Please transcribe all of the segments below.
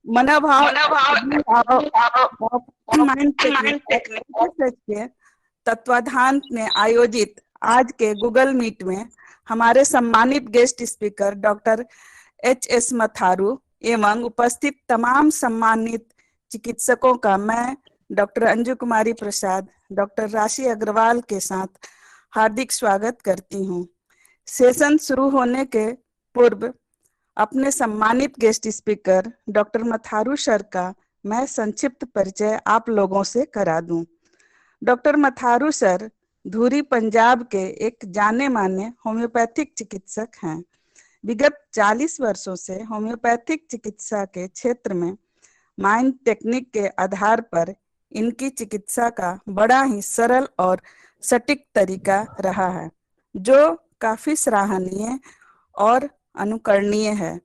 मनोभाव mind mind technique technique के तत्वाधान में आयोजित आज के गूगल मीट में हमारे सम्मानित guest speaker doctor HS. Matharu एवं उपस्थित तमाम सम्मानित चिकित्सकों का मैं डॉक्टर अंजू कुमारी प्रसाद, डॉक्टर राशि अग्रवाल के साथ हार्दिक स्वागत करती हूँ। सेशन शुरू होने के पूर्व अपने सम्मानित guest speaker doctor Matharu sir का मैं संक्षिप्त परिचय आप लोगों से करा दूं। डॉक्टर मथारू सर धुरी पंजाब के एक जाने माने होम्योपैथिक चिकित्सक हैं। विगत 40 वर्षों से होम्योपैथिक चिकित्सा के क्षेत्र में माइंड टेक्निक के आधार पर इनकी चिकित्सा का बड़ा ही सरल और सटीक तरीका रहा है, जो काफी सराहनीय और अनुकरणीय है।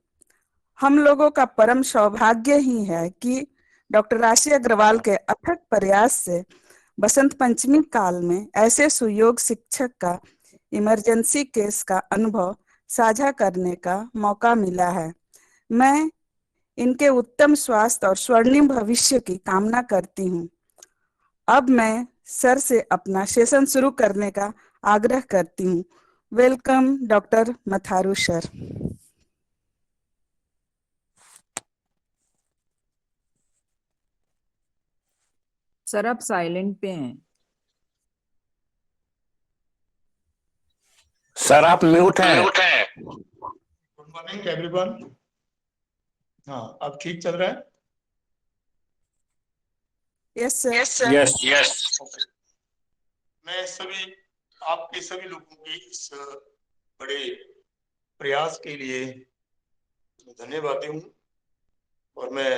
हम लोगों का परम सौभाग्य ही है कि डॉक्टर राशि अग्रवाल के अथक प्रयास से बसंत पंचमी काल में ऐसे सुयोग शिक्षक का इमरजेंसी केस का अनुभव साझा करने का मौका मिला है। मैं इनके उत्तम स्वास्थ्य और स्वर्णिम भविष्य की कामना करती हूँ। अब मैं सर से अपना सेशन शुरू करने का आग्रह करती हूँ। Welcome doctor Matharu sir. Sir आप साइलेंट पे हैं। सर आप म्यूट हैं। Good morning everyone. हाँ, अब ठीक चल रहा है? Yes sir. यस। मैं आपके सभी लोगों के इस बड़े प्रयास के लिए धन्यवादी हूँ और मैं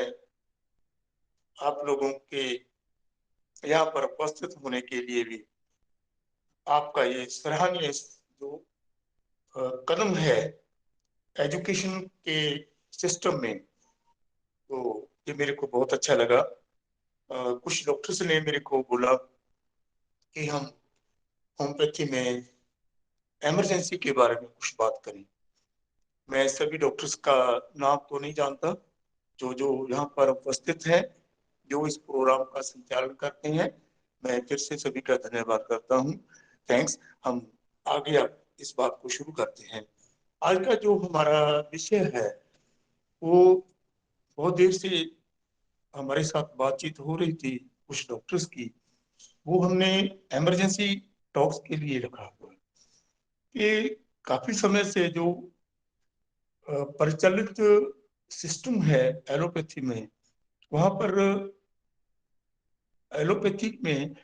आप लोगों के यहाँ पर उपस्थित होने के लिए भी आपका ये सराहनीय जो कदम है एजुकेशन के सिस्टम में, तो ये मेरे को बहुत अच्छा लगा। कुछ डॉक्टर्स ने मेरे को बोला कि हम होम्योपैथी में इमरजेंसी के बारे में कुछ बात करें। मैं सभी डॉक्टर्स का नाम तो नहीं जानता, जो यहाँ पर उपस्थित हैं, जो इस प्रोग्राम का संचालन करते हैं। मैं फिर से सभी का धन्यवाद करता हूँ। थैंक्स। हम आगे इस बात को शुरू करते हैं। आज का जो हमारा विषय है वो बहुत देर से हमारे साथ बातचीत हो रही थी कुछ डॉक्टर्स की, वो हमने इमरजेंसी टॉक्स के लिए रखा हुआ है। ये काफी समय से जो प्रचलित सिस्टम है एलोपैथी में, वहां पर एलोपैथी में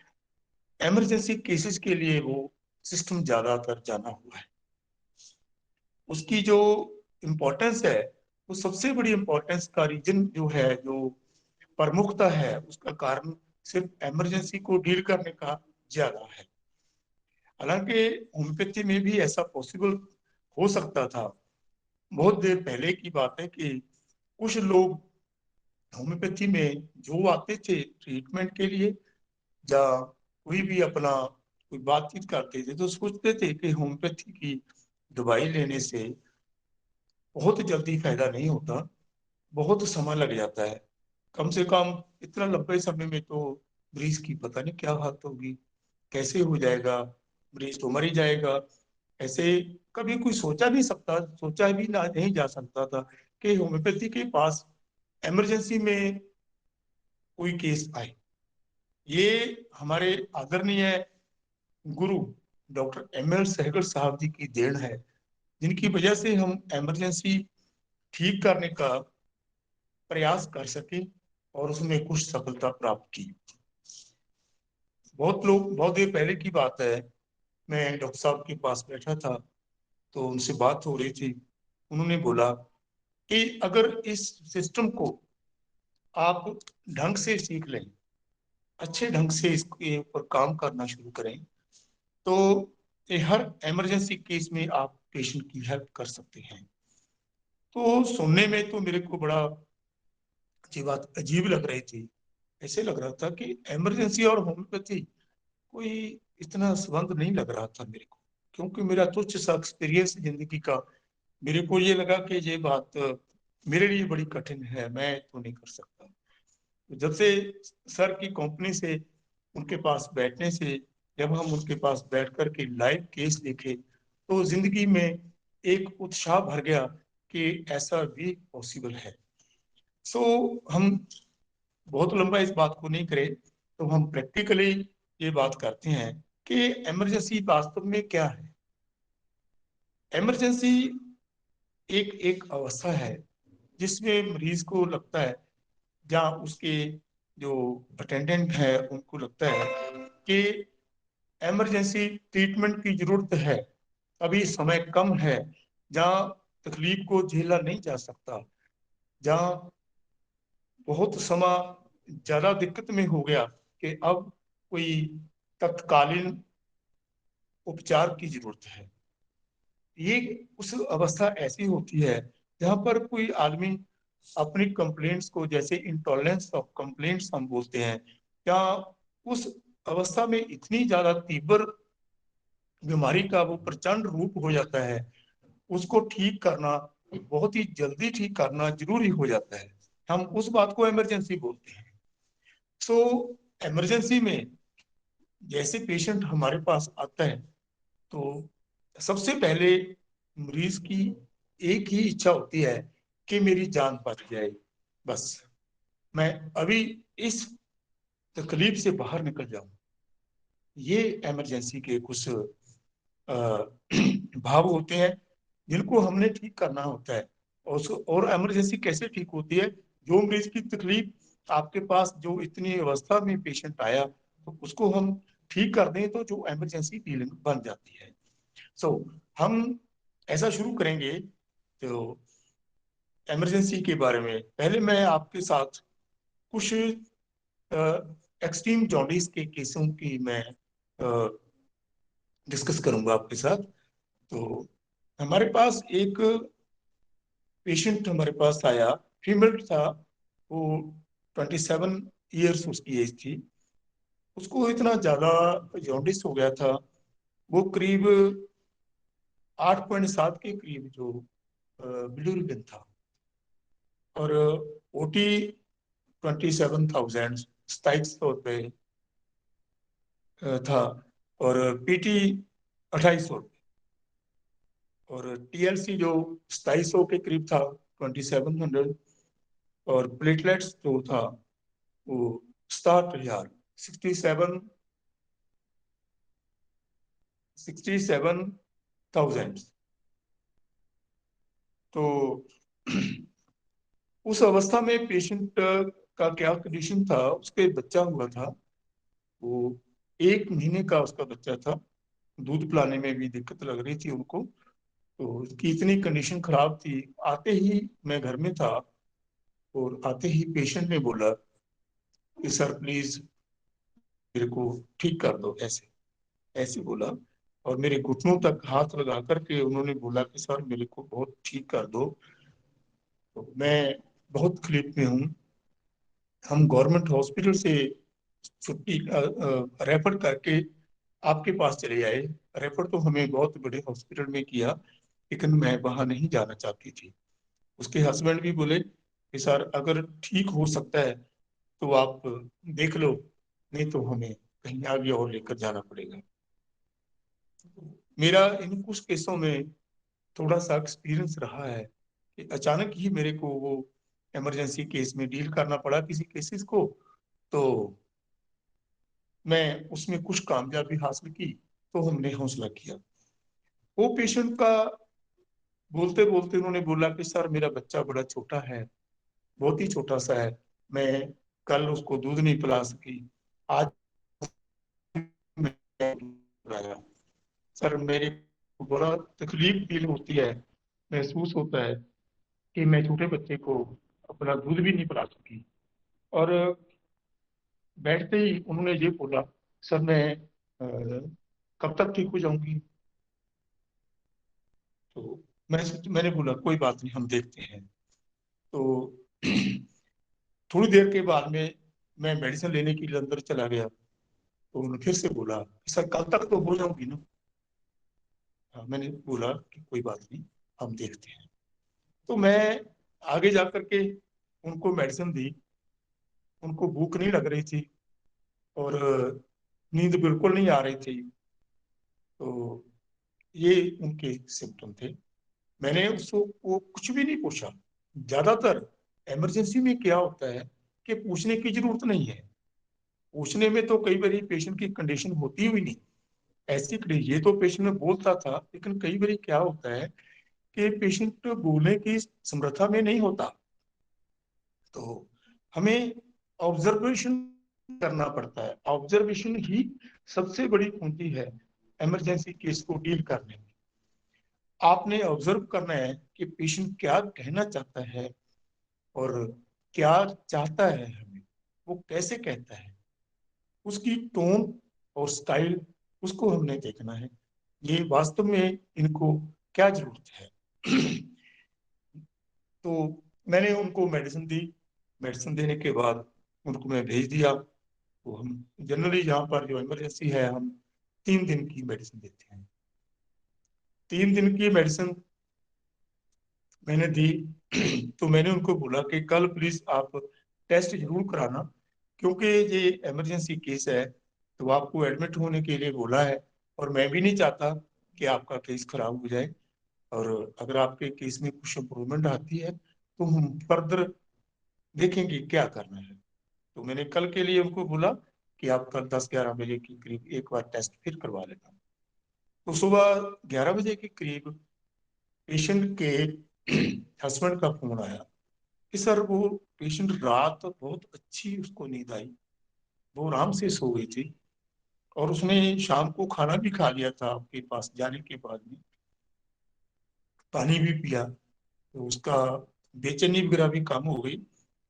इमरजेंसी केसेस के लिए वो सिस्टम ज्यादातर जाना हुआ है। उसकी जो इम्पोर्टेंस है, वो सबसे बड़ी इम्पोर्टेंस का रीजन जो है, जो प्रमुखता है, उसका कारण सिर्फ इमरजेंसी को डील करने का ज्यादा है। हालांकि होम्योपैथी में भी ऐसा पॉसिबल हो सकता था। बहुत देर पहले की बात है कि कुछ लोग होम्योपैथी में जो आते थे ट्रीटमेंट के लिए या कोई भी अपना कोई बातचीत करते थे, तो सोचते थे कि होम्योपैथी की दवाई लेने से बहुत जल्दी फायदा नहीं होता, बहुत समय लग जाता है। कम से कम इतना लंबे समय में तो मरीज की पता नहीं क्या हालत होगी, कैसे हो जाएगा, मरीज तो मर ही जाएगा। ऐसे कभी कोई सोचा भी ना नहीं जा सकता था कि होम्योपैथी के पास इमरजेंसी में कोई केस आए। ये हमारे आदरणीय गुरु डॉक्टर एम एल सहगल साहब जी की देन है, जिनकी वजह से हम इमरजेंसी ठीक करने का प्रयास कर सके और उसमें कुछ सफलता प्राप्त की। बहुत देर पहले की बात है, मैं डॉक्टर साहब के पास बैठा था, तो उनसे बात हो रही थी। उन्होंने बोला कि अगर इस सिस्टम को आप ढंग से सीख लें, अच्छे ढंग से इसके ऊपर काम करना शुरू करें, तो ये हर इमरजेंसी केस में आप पेशेंट की हेल्प कर सकते हैं। तो सुनने में तो मेरे को बड़ा ये बात अजीब लग रही थी। ऐसे लग रहा था कि इमरजेंसी और होम्योपैथी कोई इतना संबंध नहीं लग रहा था मेरे को, क्योंकि मेरा तुच्छ सा एक्सपीरियंस जिंदगी का, मेरे को ये लगा कि ये बात मेरे लिए बड़ी कठिन है, मैं तो नहीं कर सकता। तो जब से सर की कंपनी से उनके पास बैठने से, जब हम उनके पास बैठ कर के लाइव केस देखे तो जिंदगी में एक उत्साह भर गया कि ऐसा भी पॉसिबल है। सो हम बहुत लंबा इस बात को नहीं करें, तो हम प्रैक्टिकली ये बात करते हैं कि इमरजेंसी वास्तव में क्या है। इमरजेंसी एक एक अवस्था है जिसमें मरीज को लगता है, जहाँ उसके जो अटेंडेंट है उनको लगता है कि इमरजेंसी ट्रीटमेंट की जरूरत है, अभी समय कम है, जहाँ तकलीफ को झेला नहीं जा सकता, जहाँ बहुत समय ज्यादा दिक्कत में हो गया कि अब कोई तत्कालीन उपचार की जरूरत है। ये उस अवस्था ऐसी होती है जहां पर कोई आदमी अपनी कंप्लेंट्स को, जैसे इंटॉलरेंस ऑफ कंप्लेंट्स हम बोलते हैं, या उस अवस्था में इतनी ज्यादा तीव्र बीमारी का वो प्रचंड रूप हो जाता है, उसको ठीक करना, बहुत ही जल्दी ठीक करना जरूरी हो जाता है। हम उस बात को इमरजेंसी बोलते हैं। सो इमरजेंसी में जैसे पेशेंट हमारे पास आता है तो सबसे पहले मरीज की एक ही इच्छा होती है कि मेरी जान बच जाए, बस मैं अभी इस तकलीफ से बाहर निकल जाऊं। ये इमरजेंसी के कुछ भाव होते हैं जिनको हमने ठीक करना होता है। और इमरजेंसी कैसे ठीक होती है, जो मरीज की तकलीफ आपके पास जो इतनी अवस्था में पेशेंट आया तो उसको हम ठीक कर दें तो जो इमरजेंसी फीलिंग बन जाती है। सो हम ऐसा शुरू करेंगे। तो इमरजेंसी के बारे में पहले मैं आपके साथ कुछ एक्सट्रीम जॉन्डिस के केसों की मैं डिस्कस करूंगा आपके साथ। तो हमारे पास एक पेशेंट हमारे पास आया, फीमेल था, वो 27 ईयर्स उसकी एज थी। उसको इतना ज्यादा जॉन्डिस हो गया था, वो करीब 8.7 के करीब जो बिलिरुबिन था, और ओटी 27,000 2700 रुपये था, और पीटी 2800 रुपये, और टीएलसी जो 2700 के करीब था 2700, और प्लेटलेट्स जो था वो 67,000 67,000। तो उस अवस्था में पेशेंट का क्या कंडीशन था, उसके बच्चा हुआ था, वो 1 महीने का उसका बच्चा था, दूध पिलाने में भी दिक्कत लग रही थी उनको। तो उसकी इतनी कंडीशन खराब थी, आते ही मैं घर में था और आते ही पेशेंट ने बोला कि सर प्लीज मेरे को ठीक कर दो, ऐसे ऐसे बोला, और मेरे घुटनों तक हाथ लगा करके उन्होंने बोला कि सर मेरे को बहुत ठीक कर दो। तो मैं बहुत तकलीफ में हूँ। हम गवर्नमेंट हॉस्पिटल से छुट्टी रेफर करके आपके पास चले आए। रेफर तो हमें बहुत बड़े हॉस्पिटल में किया, लेकिन मैं वहां नहीं जाना चाहती थी। उसके हस्बैंड भी बोले कि सर अगर ठीक हो सकता है तो आप देख लो, नहीं तो हमें कहीं आगे और लेकर जाना पड़ेगा। मेरा इन कुछ केसों में थोड़ा सा एक्सपीरियंस रहा है कि अचानक ही मेरे को वो इमरजेंसी केस में डील करना पड़ा किसी केसेस को, तो मैं उसमें कुछ कामयाबी हासिल की, तो हमने हौसला किया। वो पेशेंट का बोलते बोलते उन्होंने बोला कि सर मेरा बच्चा बड़ा छोटा है, बहुत ही छोटा सा है, मैं कल उसको दूध नहीं पिला सकी, आज मैं पिलाया। सर मेरे को बड़ा तकलीफ फील होती है, महसूस होता है कि मैं छोटे बच्चे को अपना दूध भी नहीं पिला सकी। और बैठते ही उन्होंने ये बोला, सर मैं कब तक ठीक हो जाऊंगी। तो मैंने बोला कोई बात नहीं, हम देखते हैं। तो थोड़ी देर के बाद में मैं मेडिसिन लेने के लिए अंदर चला गया, तो उन्होंने फिर से बोला सर कल तक तो हो जाऊंगी ना। हाँ, मैंने बोला कि कोई बात नहीं, हम देखते हैं। तो मैं आगे जा करके उनको मेडिसिन दी, उनको भूख नहीं लग रही थी और नींद बिल्कुल नहीं आ रही थी। तो ये उनके सिम्टम थे। मैंने उसको वो कुछ भी नहीं पूछा। ज्यादातर इमरजेंसी में क्या होता है कि पूछने की जरूरत नहीं है। पूछने में तो कई बार पेशेंट की कंडीशन होती हुई नहीं ऐसी ये तो पेशेंट में बोलता था, लेकिन कई बार क्या होता है कि पेशेंट बोलने की समर्था में नहीं होता। तो हमें ऑब्जर्वेशन करना पड़ता है। ऑब्जर्वेशन ही सबसे बड़ी कुंजी है इमरजेंसी केस को डील करने में। आपने ऑब्जर्व करना है कि पेशेंट क्या कहना चाहता है और क्या चाहता है हमें, वो कैसे कहता है, उसकी टोन और स्टाइल, उसको हमने देखना है। ये वास्तव में इनको क्या जरूरत है। तो मैंने उनको मेडिसिन दी। मेडिसिन देने के बाद उनको मैं भेज दिया। तो हम जनरली यहाँ पर जो इमरजेंसी है, हम 3 दिन की मेडिसिन देते हैं। 3 दिन की मेडिसिन मैंने दी। तो मैंने उनको बोला कि कल प्लीज आप टेस्ट जरूर कराना, क्योंकि ये इमरजेंसी केस है, तो आपको एडमिट होने के लिए बोला है और मैं भी नहीं चाहता कि आपका केस खराब हो जाए। और अगर आपके केस में कुछ इम्प्रूवमेंट आती है तो हम फर्दर देखेंगे क्या करना है। तो मैंने कल के लिए उनको बोला कि आप कल 10-11 बजे के करीब एक बार टेस्ट फिर करवा लेना। तो सुबह 11 बजे के करीब पेशेंट के हस्बैंड का फोन आया कि सर वो पेशेंट रात बहुत अच्छी उसको नींद आई, वो आराम से सो गई थी और उसने शाम को खाना भी खा लिया था आपके पास जाने के बाद में, पानी भी पिया। तो उसका बेचैनी वगैरह भी कम हो गई,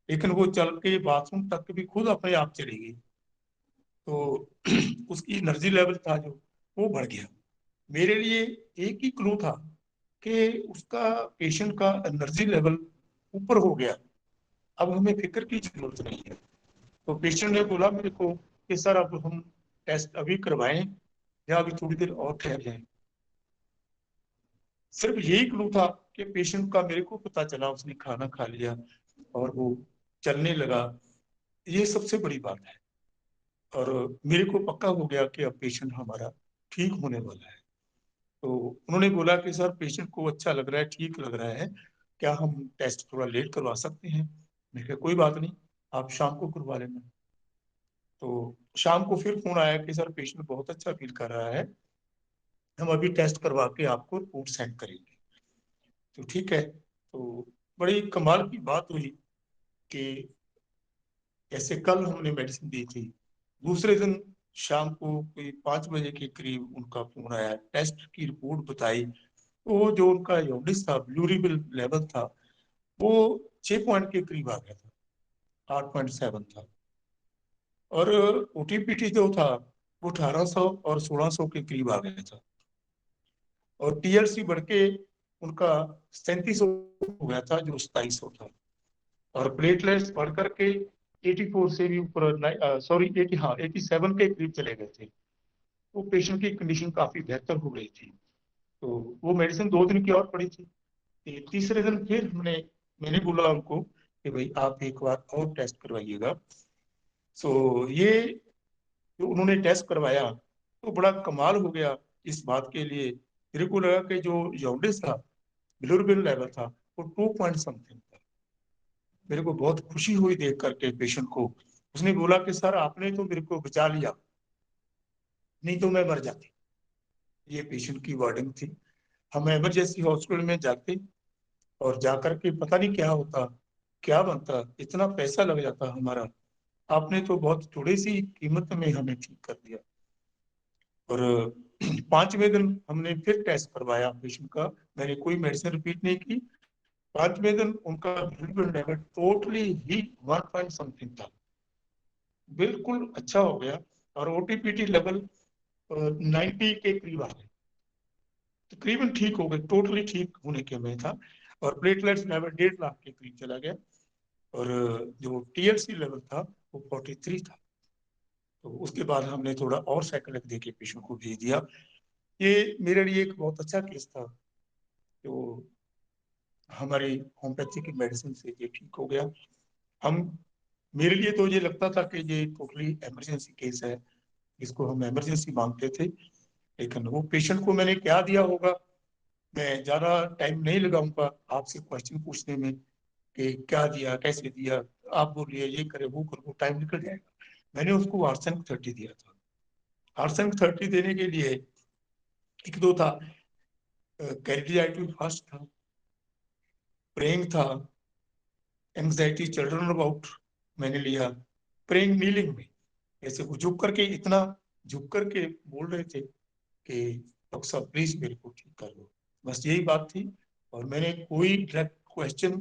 लेकिन वो चल के बाथरूम तक भी खुद अपने आप चली गई। तो उसकी एनर्जी लेवल था जो वो बढ़ गया। मेरे लिए एक ही क्लू था कि उसका पेशेंट का एनर्जी लेवल ऊपर हो गया, अब हमें फिक्र की जरूरत नहीं है। तो पेशेंट ने बोला मेरे को कि सर अब हम टेस्ट अभी करवाएं या अभी थोड़ी देर और ठहर जाएं। सिर्फ यही क्लू था कि पेशेंट का मेरे को पता चला उसने खाना खा लिया और वो चलने लगा। ये सबसे बड़ी बात है और मेरे को पक्का हो गया कि अब पेशेंट हमारा ठीक होने वाला है। तो उन्होंने बोला कि सर पेशेंट को अच्छा लग रहा है, ठीक लग रहा है, क्या हम टेस्ट थोड़ा लेट करवा सकते हैं। मैं कहा कोई बात नहीं, आप शाम को करवा लेना। तो शाम को फिर फोन आया कि सर पेशेंट बहुत अच्छा फील कर रहा है, हम अभी टेस्ट करवा के आपको रिपोर्ट सेंड करेंगे। तो ठीक है। तो बड़ी कमाल की बात हुई कि ऐसे कल हमने मेडिसिन दी थी, दूसरे दिन शाम को कोई 5 बजे के करीब उनका फोन आया, टेस्ट की रिपोर्ट बताई। वो जो उनका जॉन्डिस था, ब्लूरिबिल लेवल था, वो 6 पॉइंट के करीब आ गया था, 8.7 था। और ओटीपीटी जो था वो 1800 और 1600 के करीब आ गया था। और टीएलसी बढ़ के उनका 3700 हो गया था जो 2700 था। और प्लेटलेट्स बढ़ करके 84 से भी ऊपर, सॉरी 80, हाँ 87 के करीब चले गए थे। वो पेशेंट की कंडीशन काफी बेहतर हो गई थी। तो वो मेडिसिन 2 दिन की और पड़ी थी। तीसरे दिन फिर मैंने बोला उनको कि भाई आप एक बार और टेस्ट करवाइएगा। सो ये जो उन्होंने टेस्ट करवाया तो बड़ा कमाल हो गया इस बात के लिए। मेरे को लगा कि जो जॉन्डिस था, बिलिरुबिन लेवल था, वो 2 पॉइंट समथिंग था। मेरे को बहुत खुशी हुई देख करके पेशेंट को। उसने बोला कि सर आपने तो मेरे को बचा लिया, नहीं तो मैं मर जाती। ये पेशेंट की वार्डिंग थी। हम इमरजेंसी हॉस्पिटल में जाते और जाकर के पता नहीं क्या होता, क्या बनता, इतना पैसा लग जाता हमारा। आपने तो बहुत थोड़ी सी कीमत में हमें ठीक कर दिया। और 5वें दिन हमने फिर टेस्ट करवाया पेशेंट का। मैंने कोई मेडिसिन रिपीट नहीं की। 5वें दिन उनका बिलिरुबिन लेवल टोटली ही 1 पॉइंट समथिंग था, बिल्कुल अच्छा हो गया। और ओटीपीटी लेवल 90 के करीब आ गए, तकरीबन ठीक हो गए, टोटली ठीक होने के में था। और प्लेटलेट्स लेवल 1.5 लाख के करीब चला गया। और जो टीएलसी लेवल था वो 43 था। तो उसके बाद हमने थोड़ा और साइकिल दे के पेशेंट को भेज दिया। ये मेरे लिए एक बहुत अच्छा केस था। तो हमारी होम्योपैथी की मेडिसिन से ये ठीक हो गया। मेरे लिए तो ये लगता था कि ये टोटली इमरजेंसी केस है, इसको हम इमरजेंसी मानते थे, लेकिन वो पेशेंट को मैंने क्या दिया होगा, मैं ज्यादा टाइम नहीं लगाऊंगा आपसे क्वेश्चन पूछने में कि क्या दिया, कैसे दिया, आप बोलिए ये करे वो करे, वो टाइम निकल जाएगा। मैंने उसको आर्सेनिक 30 दिया था। आर्सेनिक 30 देने के लिए एक दो था, कैरिडियाइटिस फर्स्ट था, प्रेइंग था, एंग्जाइटी चिल्ड्रन अबाउट मैंने लिया, प्रेइंग नीलिंग में, ऐसे वो झुक करके, इतना झुक करके बोल रहे थे कि डॉक्टर साहब प्लीज मेरे को ठीक कर दो, बस यही बात थी। और मैंने कोई डायरेक्ट क्वेश्चन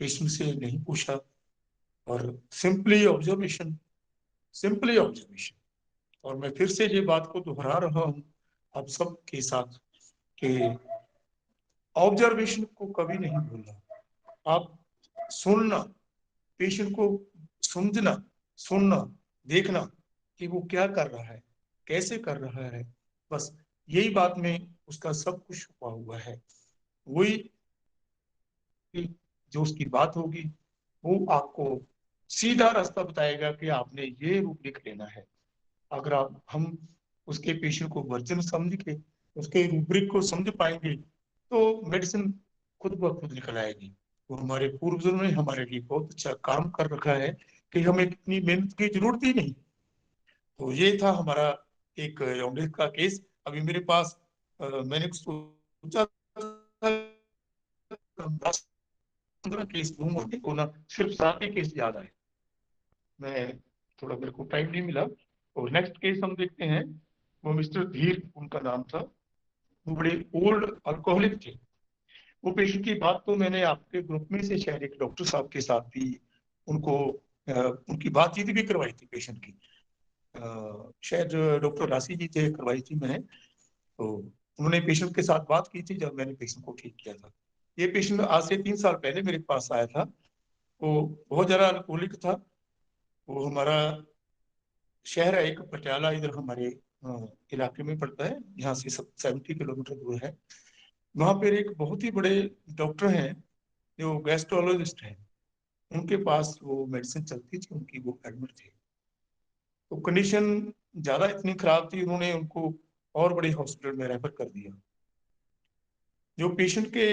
पेशेंट से नहीं पूछा, और सिंपली ऑब्जर्वेशन, सिंपली ऑब्जर्वेशन। और मैं फिर से ये बात को दोहरा रहा हूँ आप सब के साथ कि ऑब्जर्वेशन को कभी नहीं भूलना, आप सुनना, पेशेंट को समझना, सुनना, देखना कि वो क्या कर रहा है, कैसे कर रहा है, बस यही बात में उसका सब कुछ छुपा हुआ है। वही जो उसकी बात होगी वो आपको सीधा रास्ता बताएगा कि आपने ये रूप लिख लेना है। अगर हम उसके पेशेंट को वर्जन समझ के उसके रूब्रिक को समझ पाएंगे तो मेडिसिन खुद ब खुद निकल आएगी। तो हमारे पूर्वजों ने हमारे लिए बहुत अच्छा काम कर रखा है कि हमें इतनी मेहनत की जरूरत ही नहीं। तो ये था हमारा एक जॉन्डिस का केस। अभी मेरे पास मैंने सोचा था 10-15 केस दूंगा को ना, सिर्फ 7 ही केस याद आए, मैं थोड़ा मेरे को टाइम नहीं मिला। और नेक्स्ट केस हम देखते हैं, वो मिस्टर धीर उनका नाम था, वो बड़े ओल्ड अल्कोहलिक थे। वो पेशेंट की बात तो मैंने आपके ग्रुप में से शायद एक डॉक्टर साहब के साथ भी उनको उनकी बातचीत भी करवाई थी पेशेंट की, शायद डॉक्टर राशि जी थे, करवाई थी मैंने। तो उन्होंने पेशेंट के साथ बात की थी जब मैंने पेशेंट को ठीक किया था। ये पेशेंट आज से 3 साल पहले मेरे पास आया था। वो बहुत ज्यादा अल्कोहलिक था। वो हमारा शहर है एक पटियाला, इधर हमारे इलाके में पड़ता है, यहाँ से 70 किलोमीटर दूर है। वहां पर एक बहुत ही बड़े डॉक्टर हैं जो गैस्ट्रोलॉजिस्ट हैं, उनके पास वो मेडिसिन चलती थी उनकी, वो एडमिट थे। तो कंडीशन ज्यादा इतनी खराब थी, उन्होंने उनको और बड़े हॉस्पिटल में रेफर कर दिया। जो पेशेंट के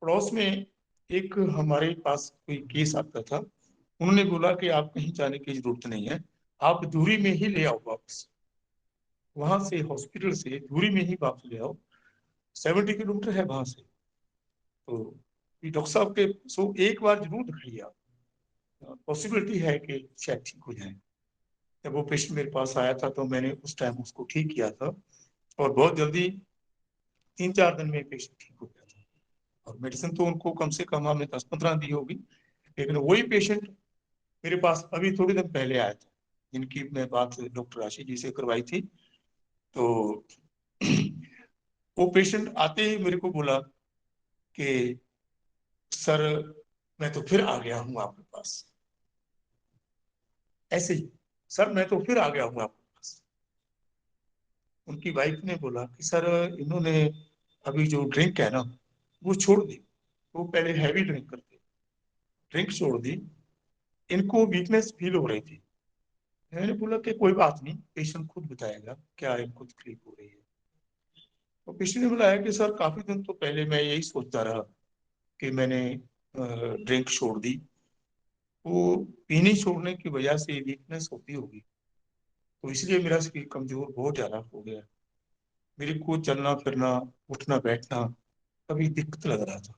पड़ोस में एक हमारे पास कोई केस आता था, उन्होंने बोला कि आप कहीं जाने की जरूरत नहीं है, आप दूरी में ही ले आओ वापस, वहां से हॉस्पिटल से दूरी में ही वापस ले आओ, 70 किलोमीटर है वहां से। तो डॉक्टर साहब के सो एक बार जरूर दिखाइए आप, पॉसिबिलिटी है कि शायद ठीक हो जाए। जब वो पेशेंट मेरे पास आया था तो मैंने उस टाइम उसको ठीक किया था, और बहुत जल्दी 3-4 दिन में पेशेंट ठीक हो गया था। और मेडिसिन तो उनको कम से कम हमने 10-15 दी होगी। लेकिन वही पेशेंट मेरे पास अभी थोड़ी दिन पहले आया था, जिनकी मैं बात डॉक्टर राशि जी से करवाई थी। तो वो पेशेंट आते ही मेरे को बोला कि सर मैं तो फिर आ गया हूँ आपके पास, ऐसे ही, सर मैं तो फिर आ गया हूँ आपके पास। उनकी वाइफ ने बोला कि सर इन्होंने अभी जो ड्रिंक है ना वो छोड़ दी, वो पहले हैवी ड्रिंक करते, ड्रिंक छोड़ दी, इनको वीकनेस फील हो रही थी। मैंने बोला कि कोई बात नहीं, पेशेंट खुद बताएगा क्या इनको तकलीफ हो रही है। तो पेशेंट ने बताया कि सर काफी दिन तो पहले मैं यही सोचता रहा कि मैंने ड्रिंक छोड़ दी, वो पीने छोड़ने की वजह से वीकनेस होती होगी, तो इसलिए मेरा शरीर कमजोर बहुत ज्यादा हो गया, मेरे को चलना फिरना उठना बैठना कभी दिक्कत लग रहा था।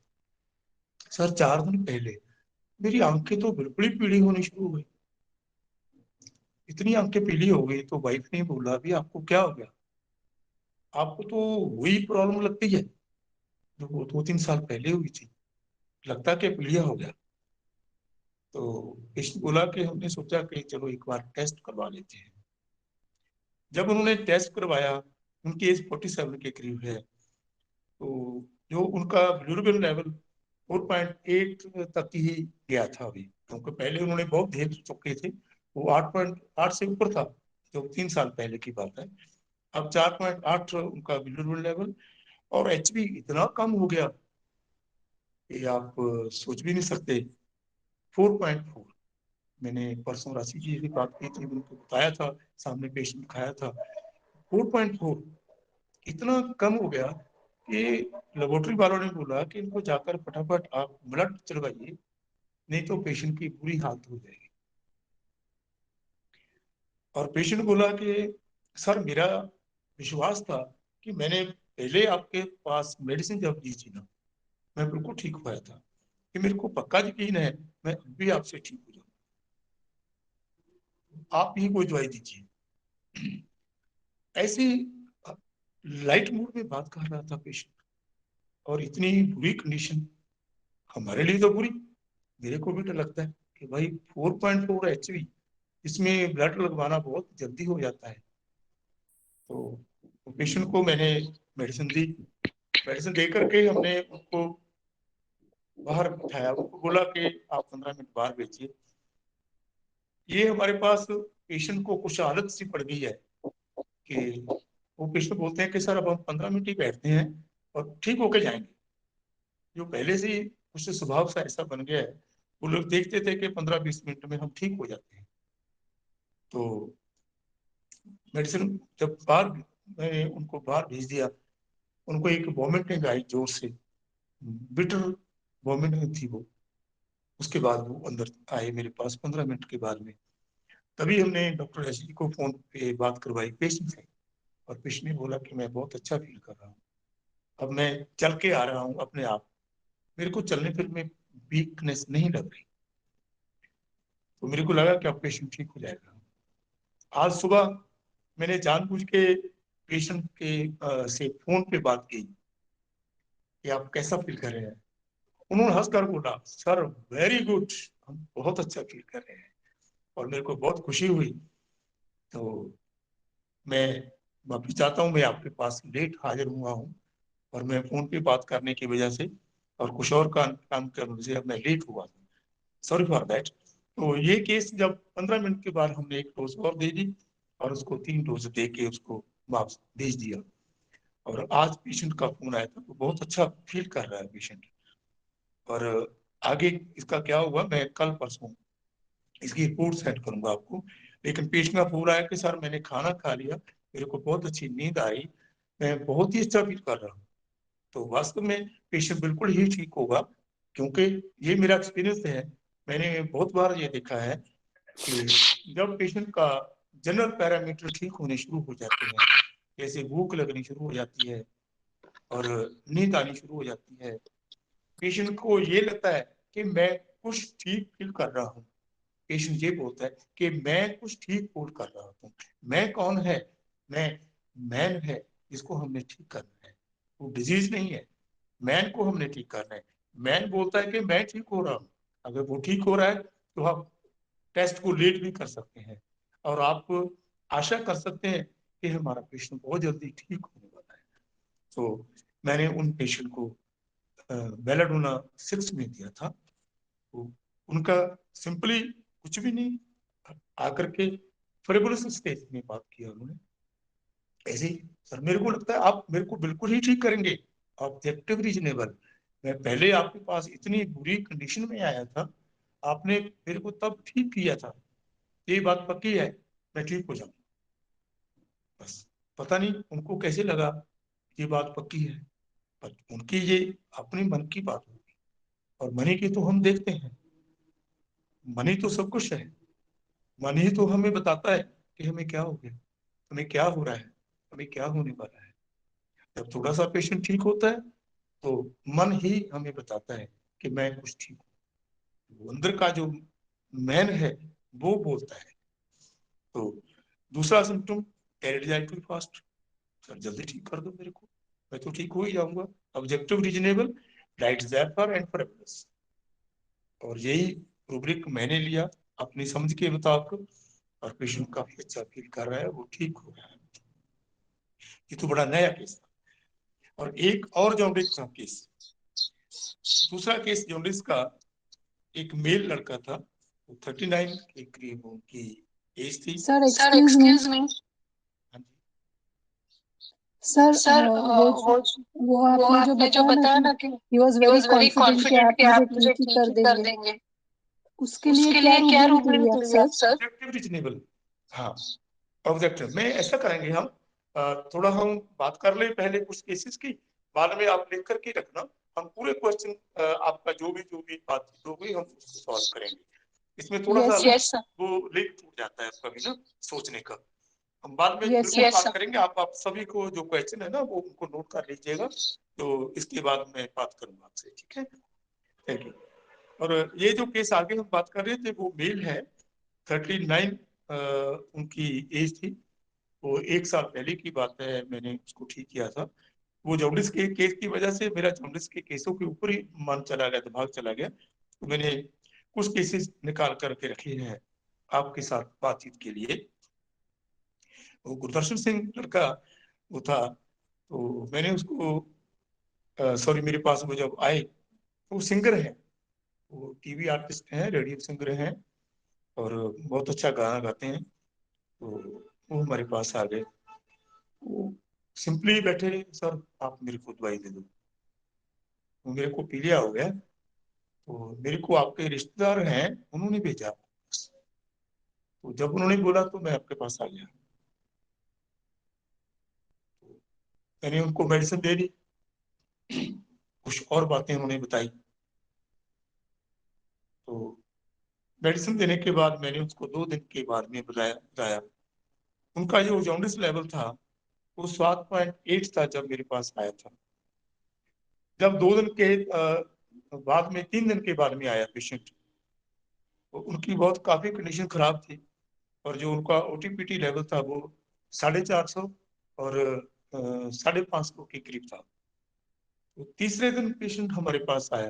सर 4 दिन पहले मेरी आंखें तो बिल्कुल ही पीली होनी शुरू हो गई, इतनी आंखें पीली हो गई। तो वाइफ ने बोला भी आपको क्या हो गया, आपको तो वही प्रॉब्लम लगती है जो वो 2-3 साल पहले हुई थी, लगता कि पीलिया हो गया। तो पेशेंट बोला कि हमने सोचा कि चलो एक बार टेस्ट करवा लेते हैं। जब उन्होंने टेस्ट करवाया, उनकी एज 47 के करीब है, तो जो उनका बिलिरुबिन लेवल 4.8 तक ही गया था अभी, क्योंकि पहले उन्होंने बहुत देर चुके थे, वो 8.8 से ऊपर था, जो 3 साल पहले की बात है। अब 4.8 उनका बिलिरुबिन लेवल, और एचबी इतना कम हो गया ये आप सोच भी नहीं सकते। 4.4 मैंने परसों राशि जी से बात की थी, उनको बताया था, सामने पेशेंट खाया था। 4.4 इतना कम हो गया कि लेबोरेटरी वालों ने बोला कि इनको जाकर फटाफट आप ब्लड चलवाइए, नहीं तो पेशेंट की बुरी हालत हो जाएगी। और पेशेंट बोला कि सर मेरा विश्वास था कि मैंने पहले आपके पास मेडिसिन जब दी थी ना, मैं बिल्कुल ठीक हुआ था, कि मेरे को पक्का यकीन है मैं अब भी आपसे ठीक हो जाऊंगा, आप ही कोई दवाई दीजिए। ऐसी लाइट मूड में बात कर रहा था पेशेंट, और इतनी बुरी कंडीशन हमारे लिए तो बुरी, मेरे को भी डर लगता है कि भाई 4.4 HV, इसमें ब्लड लगवाना बहुत जल्दी हो जाता है। तो पेशेंट को मैंने मेडिसिन दी, मेडिसिन दे करके हमने उनको बाहर बिठाया, उनको बोला कि आप 15 मिनट बाहर भेजिए। ये हमारे पास पेशेंट को कुछ आदत सी पड़ गई है कि वो पेशेंट बोलते हैं कि सर अब हम 15 मिनट ही बैठते हैं और ठीक होके जाएंगे। जो पहले से ही कुछ स्वभाव सा ऐसा बन गया है, वो लोग देखते थे कि 15-20 मिनट में हम ठीक हो जाते हैं। तो मेडिसिन जब बाहर, मैंने उनको बाहर भेज दिया, उनको एक वॉमिटिंग आई जोर से, बिटर वॉमिटिंग थी वो। उसके बाद वो अंदर आए मेरे पास 15 मिनट के बाद में, तभी हमने डॉक्टर एस जी को फोन पे बात करवाई पेशेंट से, और पेशेंट ने बोला कि मैं बहुत अच्छा फील कर रहा हूँ, अब मैं चल के आ रहा हूँ अपने आप, मेरे को चलने फिरने में वीकनेस नहीं लग रही। तो मेरे को लगा कि अब पेशेंट ठीक हो जाएगा। आज सुबह मैंने जानबूझ के पेशेंट के से फोन पे बात की कि आप कैसा फील कर रहे हैं। उन्होंने हंसकर बोला सर वेरी गुड, हम बहुत अच्छा फील कर रहे हैं, और मेरे को बहुत खुशी हुई। तो मैं माफी चाहता हूँ, मैं आपके पास लेट हाजिर हुआ हूँ, और मैं फोन पे बात करने की वजह से और कुछ और काम करने से अब मैं लेट हुआ था, सॉरी फॉर दैट। तो ये केस जब 15 मिनट के बाद हमने एक डोज और दे दी, और उसको 3 डोज दे के उसको वापस भेज दिया, और आज पेशेंट का फोन आया था तो बहुत अच्छा फील कर रहा है पेशेंट। और आगे इसका क्या हुआ मैं कल परसों इसकी रिपोर्ट सेंड करूंगा आपको। लेकिन पेशेंट का फोन आया कि सर मैंने खाना खा लिया, मेरे को बहुत अच्छी नींद आई, मैं बहुत ही अच्छा फील कर रहा हूँ। तो वास्तव में पेशेंट बिल्कुल ही ठीक होगा, क्योंकि ये मेरा एक्सपीरियंस है। मैंने बहुत बार ये देखा है कि जब पेशेंट का जनरल पैरामीटर ठीक होने शुरू हो जाते हैं, जैसे भूख लगनी शुरू हो जाती है और नींद आनी शुरू हो जाती है, पेशेंट को ये लगता है कि मैं कुछ ठीक फील कर रहा हूँ, पेशेंट ये बोलता है कि मैं कुछ ठीक फील कर रहा हूँ। मैं कौन है? मैं मैन है, जिसको हमने ठीक करना है, वो डिजीज नहीं है। मैन को हमने ठीक करना है। मैन बोलता है कि मैं ठीक हो रहा हूँ, अगर वो ठीक हो रहा है तो आप टेस्ट को लेट भी कर सकते हैं, और आप आशा कर सकते हैं कि हमारा पेशेंट बहुत जल्दी ठीक होने वाला है। तो मैंने उन पेशेंट को बेलाडोना 6 में दिया था। तो उनका सिंपली कुछ भी नहीं, आकर के फेबुलस स्टेज में बात किया उन्होंने, ऐसे ही सर मेरे को लगता है आप मेरे को बिल्कुल ही ठीक करेंगे, ऑब्जेक्टिव रीजनेबल। मैं पहले आपके पास इतनी बुरी कंडीशन में आया था, आपने मेरे को तब ठीक किया था, ये बात पक्की है, मैं ठीक हो जाऊंगा। बस पता नहीं उनको कैसे लगा ये बात पक्की है, पर उनकी ये अपनी मन की बात होगी, और मनी की तो हम देखते हैं, मनी तो सब कुछ है, मन ही तो हमें बताता है कि हमें क्या हो गया, हमें क्या हो रहा है, हमें क्या होने वाला है। जब थोड़ा सा पेशेंट ठीक होता है तो मन ही हमें बताता है कि मैं कुछ ठीक हूँ, वो अंदर का जो मैन है वो बोलता है। तो दूसरा symptom carried to fast, sir जल्दी ठीक कर दो मेरे को, मैं तो ठीक हो ही जाऊंगा, ऑब्जेक्टिव रीजनेबल राइट ज़ैफर एंड फेबुलस। और यही रूब्रिक मैंने लिया अपनी समझ के मुताबिक, और पेशेंट काफी अच्छा फील कर रहा है, वो ठीक हो रहा है। ये तो बड़ा नया केस था। और एक और जॉन्डिस का केस, दूसरा केस जॉन्डिस का, एक मेल लड़का था, 39 के करीब उनकी एज थी। Sir sir excuse me, excuse me. हाँ जी। سر سر وہ آپ وہ نے جو آپ نے جو بتایا نا بتایا کہ نا کہ he was he very was very confident کہ confident آپ کہ مجھے آپ مجھے ٹھیک ہی ٹھیک کر ہی دیں کر گے، دیں گے، اس کے اس لیے کے کیا لیے کیا روبلنس روبلنس لیے آپ لیے سر؟ آپ سر؟ Objective reasonable. ہاں آبجیکٹو میں ایسا کریں گے ہم تھوڑا ہم بات کر لیں پہلے کچھ کیسز کی، بعد میں آپ لکھ کر کے رکھنا، ہم پورے کوشچن آپ کا جو بھی بات ہوگی ہم اس کو سالو کریں گے. اس میں تھوڑا سا یس سر، Yes, sir. وہ لنک ٹوٹ جاتا ہے کبھی نا سوچنے کا. ہم بعد میں یس بالکل سر، بات کریں گے. آپ سبھی کو جو کوشچن ہے نا وہ ان کو نوٹ کر لیجیے گا، تو اس کے بعد میں بات کروں گا آپ سے. ٹھیک ہے، تھینک یو. اور یہ جو کیس آگے ہم بات کر رہے تھے وہ میل ہے، 39 ان کی ایج تھی. وہ 1 سال پہلے کی بات ہے، میں نے اس کو ٹھیک کیا تھا. وہ جونڈس کے کیس کی وجہ سے میرا جونڈس کے کیسوں کے اوپر ہی من چلا گیا، دماغ چلا گیا. تو میں نے کچھ کیسز نکال کر کے رکھے ہیں آپ کے ساتھ بات چیت کے لیے. وہ گردرشن سنگھ لڑکا وہ تھا، تو میں نے اس کو سوری میرے پاس وہ جب آئے، وہ سنگر ہیں، وہ ٹی وی آرٹسٹ ہیں، ریڈیو سنگر ہیں، اور بہت اچھا گانا گاتے ہیں. تو وہ ہمارے پاس آ گئے. وہ سمپلی بیٹھے رہے، سر آپ میرے کو دوائی دے دو. وہ میرے کو پیلیا ہو گیا، تو میرے کو آپ کے رشتے دار ہیں انہوں نے بھیجا. تو جب انہوں نے بولا تو میں آپ کے پاس آ گیا. میں نے ان کو میڈیسن دے دی، کچھ اور باتیں انہوں نے بتائی. تو میڈیسن دینے کے بعد میں نے اس کو 2 دن کے بعد میں بتایا. ان کا جو جونڈس لیول تھا وہ 7.8 تھا جب میرے پاس آیا تھا. جب 2 دن کے بعد میں 3 دن کے بعد میں آیا پیشنٹ، ان کی بہت کافی کنڈیشن خراب تھی، اور جو ان کا O T P T level تھا وہ 450 اور 550 کے قریب تھا. تو تیسرے دن پیشنٹ ہمارے پاس آیا،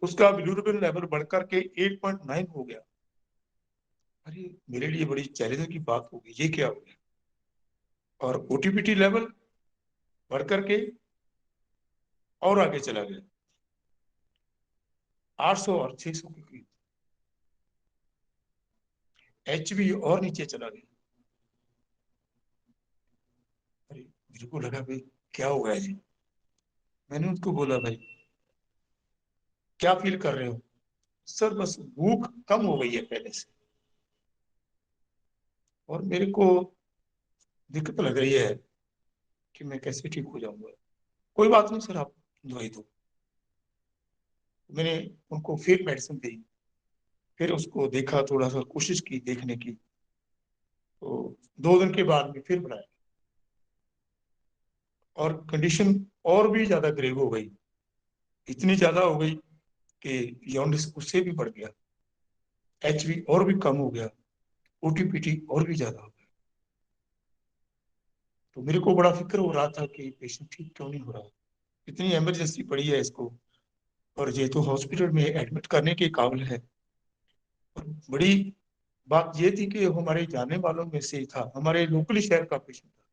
اس کا بلیروبن لیول بڑھ کر کے 8.9 ہو گیا. ارے میرے لیے بڑی چیلنج کی بات ہوگی، یہ کیا ہو گیا؟ اور O T P T level بڑھ کر کے اور آگے چلا گیا 800 اور 600 کے قریب. ایچ بی اور نیچے چلا گیا. ارے میرے کو لگا بھائی کیا ہو گیا جی. میں نے ان کو بولا بھائی کیا فیل کر رہے ہو؟ سر بس بھوک کم ہو گئی ہے پہلے سے، اور میرے کو دقت لگ رہی ہے کہ میں کیسے ٹھیک ہو جاؤں گا. کوئی بات نہیں سر، آپ دوائی دو. میں نے ان کو پھر میڈیسن دی، پھر اس کو دیکھا، تھوڑا سا کوشش کی دیکھنے کی. تو 2 دن کے بعد میں پھر بڑھایا، اور کنڈیشن اور بھی زیادہ گریو ہو گئی. اتنی زیادہ ہو گئی کہ جونڈس اس سے بھی بڑھ گیا، ایچ بی اور بھی کم ہو گیا، او ٹی پی ٹی اور بھی زیادہ ہو گیا. تو میرے کو بڑا فکر ہو رہا تھا کہ پیشنٹ ٹھیک کیوں نہیں ہو رہا، اتنی ایمرجنسی پڑی ہے اس کو، اور یہ تو ہاسپٹل میں ایڈمٹ کرنے کے قابل ہے. اور بڑی بات یہ تھی کہ ہمارے جانے والوں میں سے تھا، ہمارے لوکلی شہر کا پیشنٹ تھا.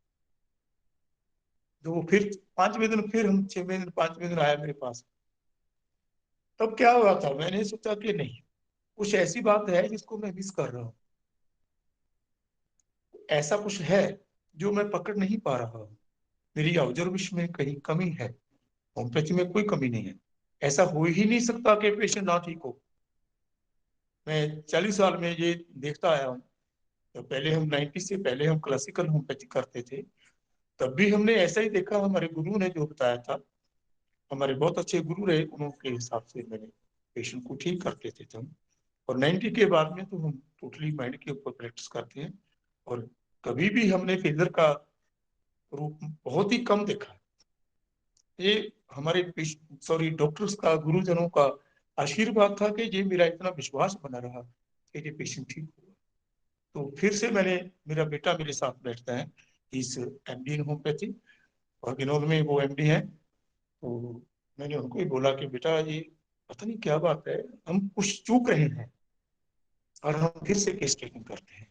تو وہ پھر 5ویں دن پھر ہم 6ویں دن 5ویں دن آیا میرے پاس. تب کیا ہوا تھا، میں نے سوچا کہ نہیں، کچھ ایسی بات ہے جس کو میں مس کر رہا ہوں، ایسا کچھ ہے جو میں پکڑ نہیں پا رہا ہوں. میری آبزرویشن میں کہیں کمی ہے، ہومیوپیتھی میں کوئی کمی نہیں ہے. ایسا ہو ہی نہیں سکتا کہ پیشنٹ نہ ٹھیک ہو. میں 40 سال میں یہ دیکھتا آیا ہوں. تو پہلے ہم 90 سے پہلے ہم کلاسیکل ہومیوپیتھی کرتے تھے، تب بھی ہم نے ایسا ہی دیکھا. ہمارے گرو نے جو بتایا تھا، ہمارے بہت اچھے گرو رہے، انہوں کے حساب سے میں نے پیشنٹ کو ٹھیک کرتے تھے ہم. اور 90 کے بعد میں تو ہم ٹوٹلی مائنڈ کے اوپر پریکٹس کرتے ہیں، اور کبھی بھی ہم نے فیلر کا روپ بہت ہی کم دیکھا. یہ ہمارے ڈاکٹرز کا، گرو جنوں کا آشیرواد تھا کہ یہ میرا اتنا وشواس بنا رہا کہ یہ پیشنٹ ٹھیک ہوگا. تو پھر سے میں نے، میرا بیٹا میرے ساتھ بیٹھتا ہے، اس ایم ڈی ان ہومیوپیتھی، اور گنول میں وہ ایم ڈی ہیں. تو میں نے ان کو ہی بولا کہ بیٹا یہ پتہ نہیں کیا بات ہے، ہم کچھ چوک رہے ہیں، اور ہم پھر سے کیس ٹیکنگ کرتے ہیں.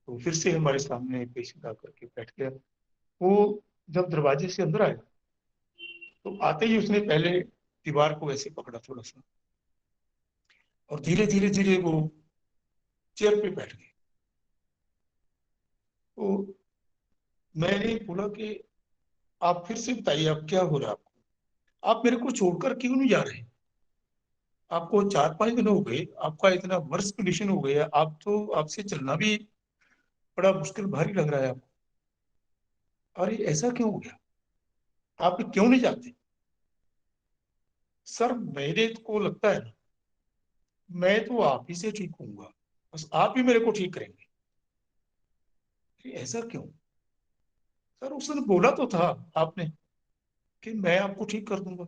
تو پھر سے ہمارے سامنے پیشنٹ آ کر کے بیٹھ گیا. وہ جب دروازے سے اندر آیا تو آتے ہی اس نے پہلے دیوار کو ایسے پکڑا تھوڑا سا، اور دھیرے دھیرے دھیرے وہ چیئر پہ بیٹھ گئے. تو میں نے بولا کہ आप फिर से बताइए आप क्या हो रहा है आपको, आप मेरे को छोड़कर क्यों नहीं जा रहे? आपको 4-5 दिन हो गए, आपका इतना वर्स्ट कंडीशन हो गया, आप तो आपसे चलना भी बड़ा मुश्किल भारी लग रहा है आपको। अरे ऐसा क्यों हो गया? आप क्यों नहीं जाते? सर मेरे को लगता है ना, मैं तो आप ही से ठीक होऊंगा, बस आप ही मेरे को ठीक करेंगे। अरे ऐसा क्यों? सर उसने बोला तो था आपने कि मैं आपको ठीक कर दूंगा,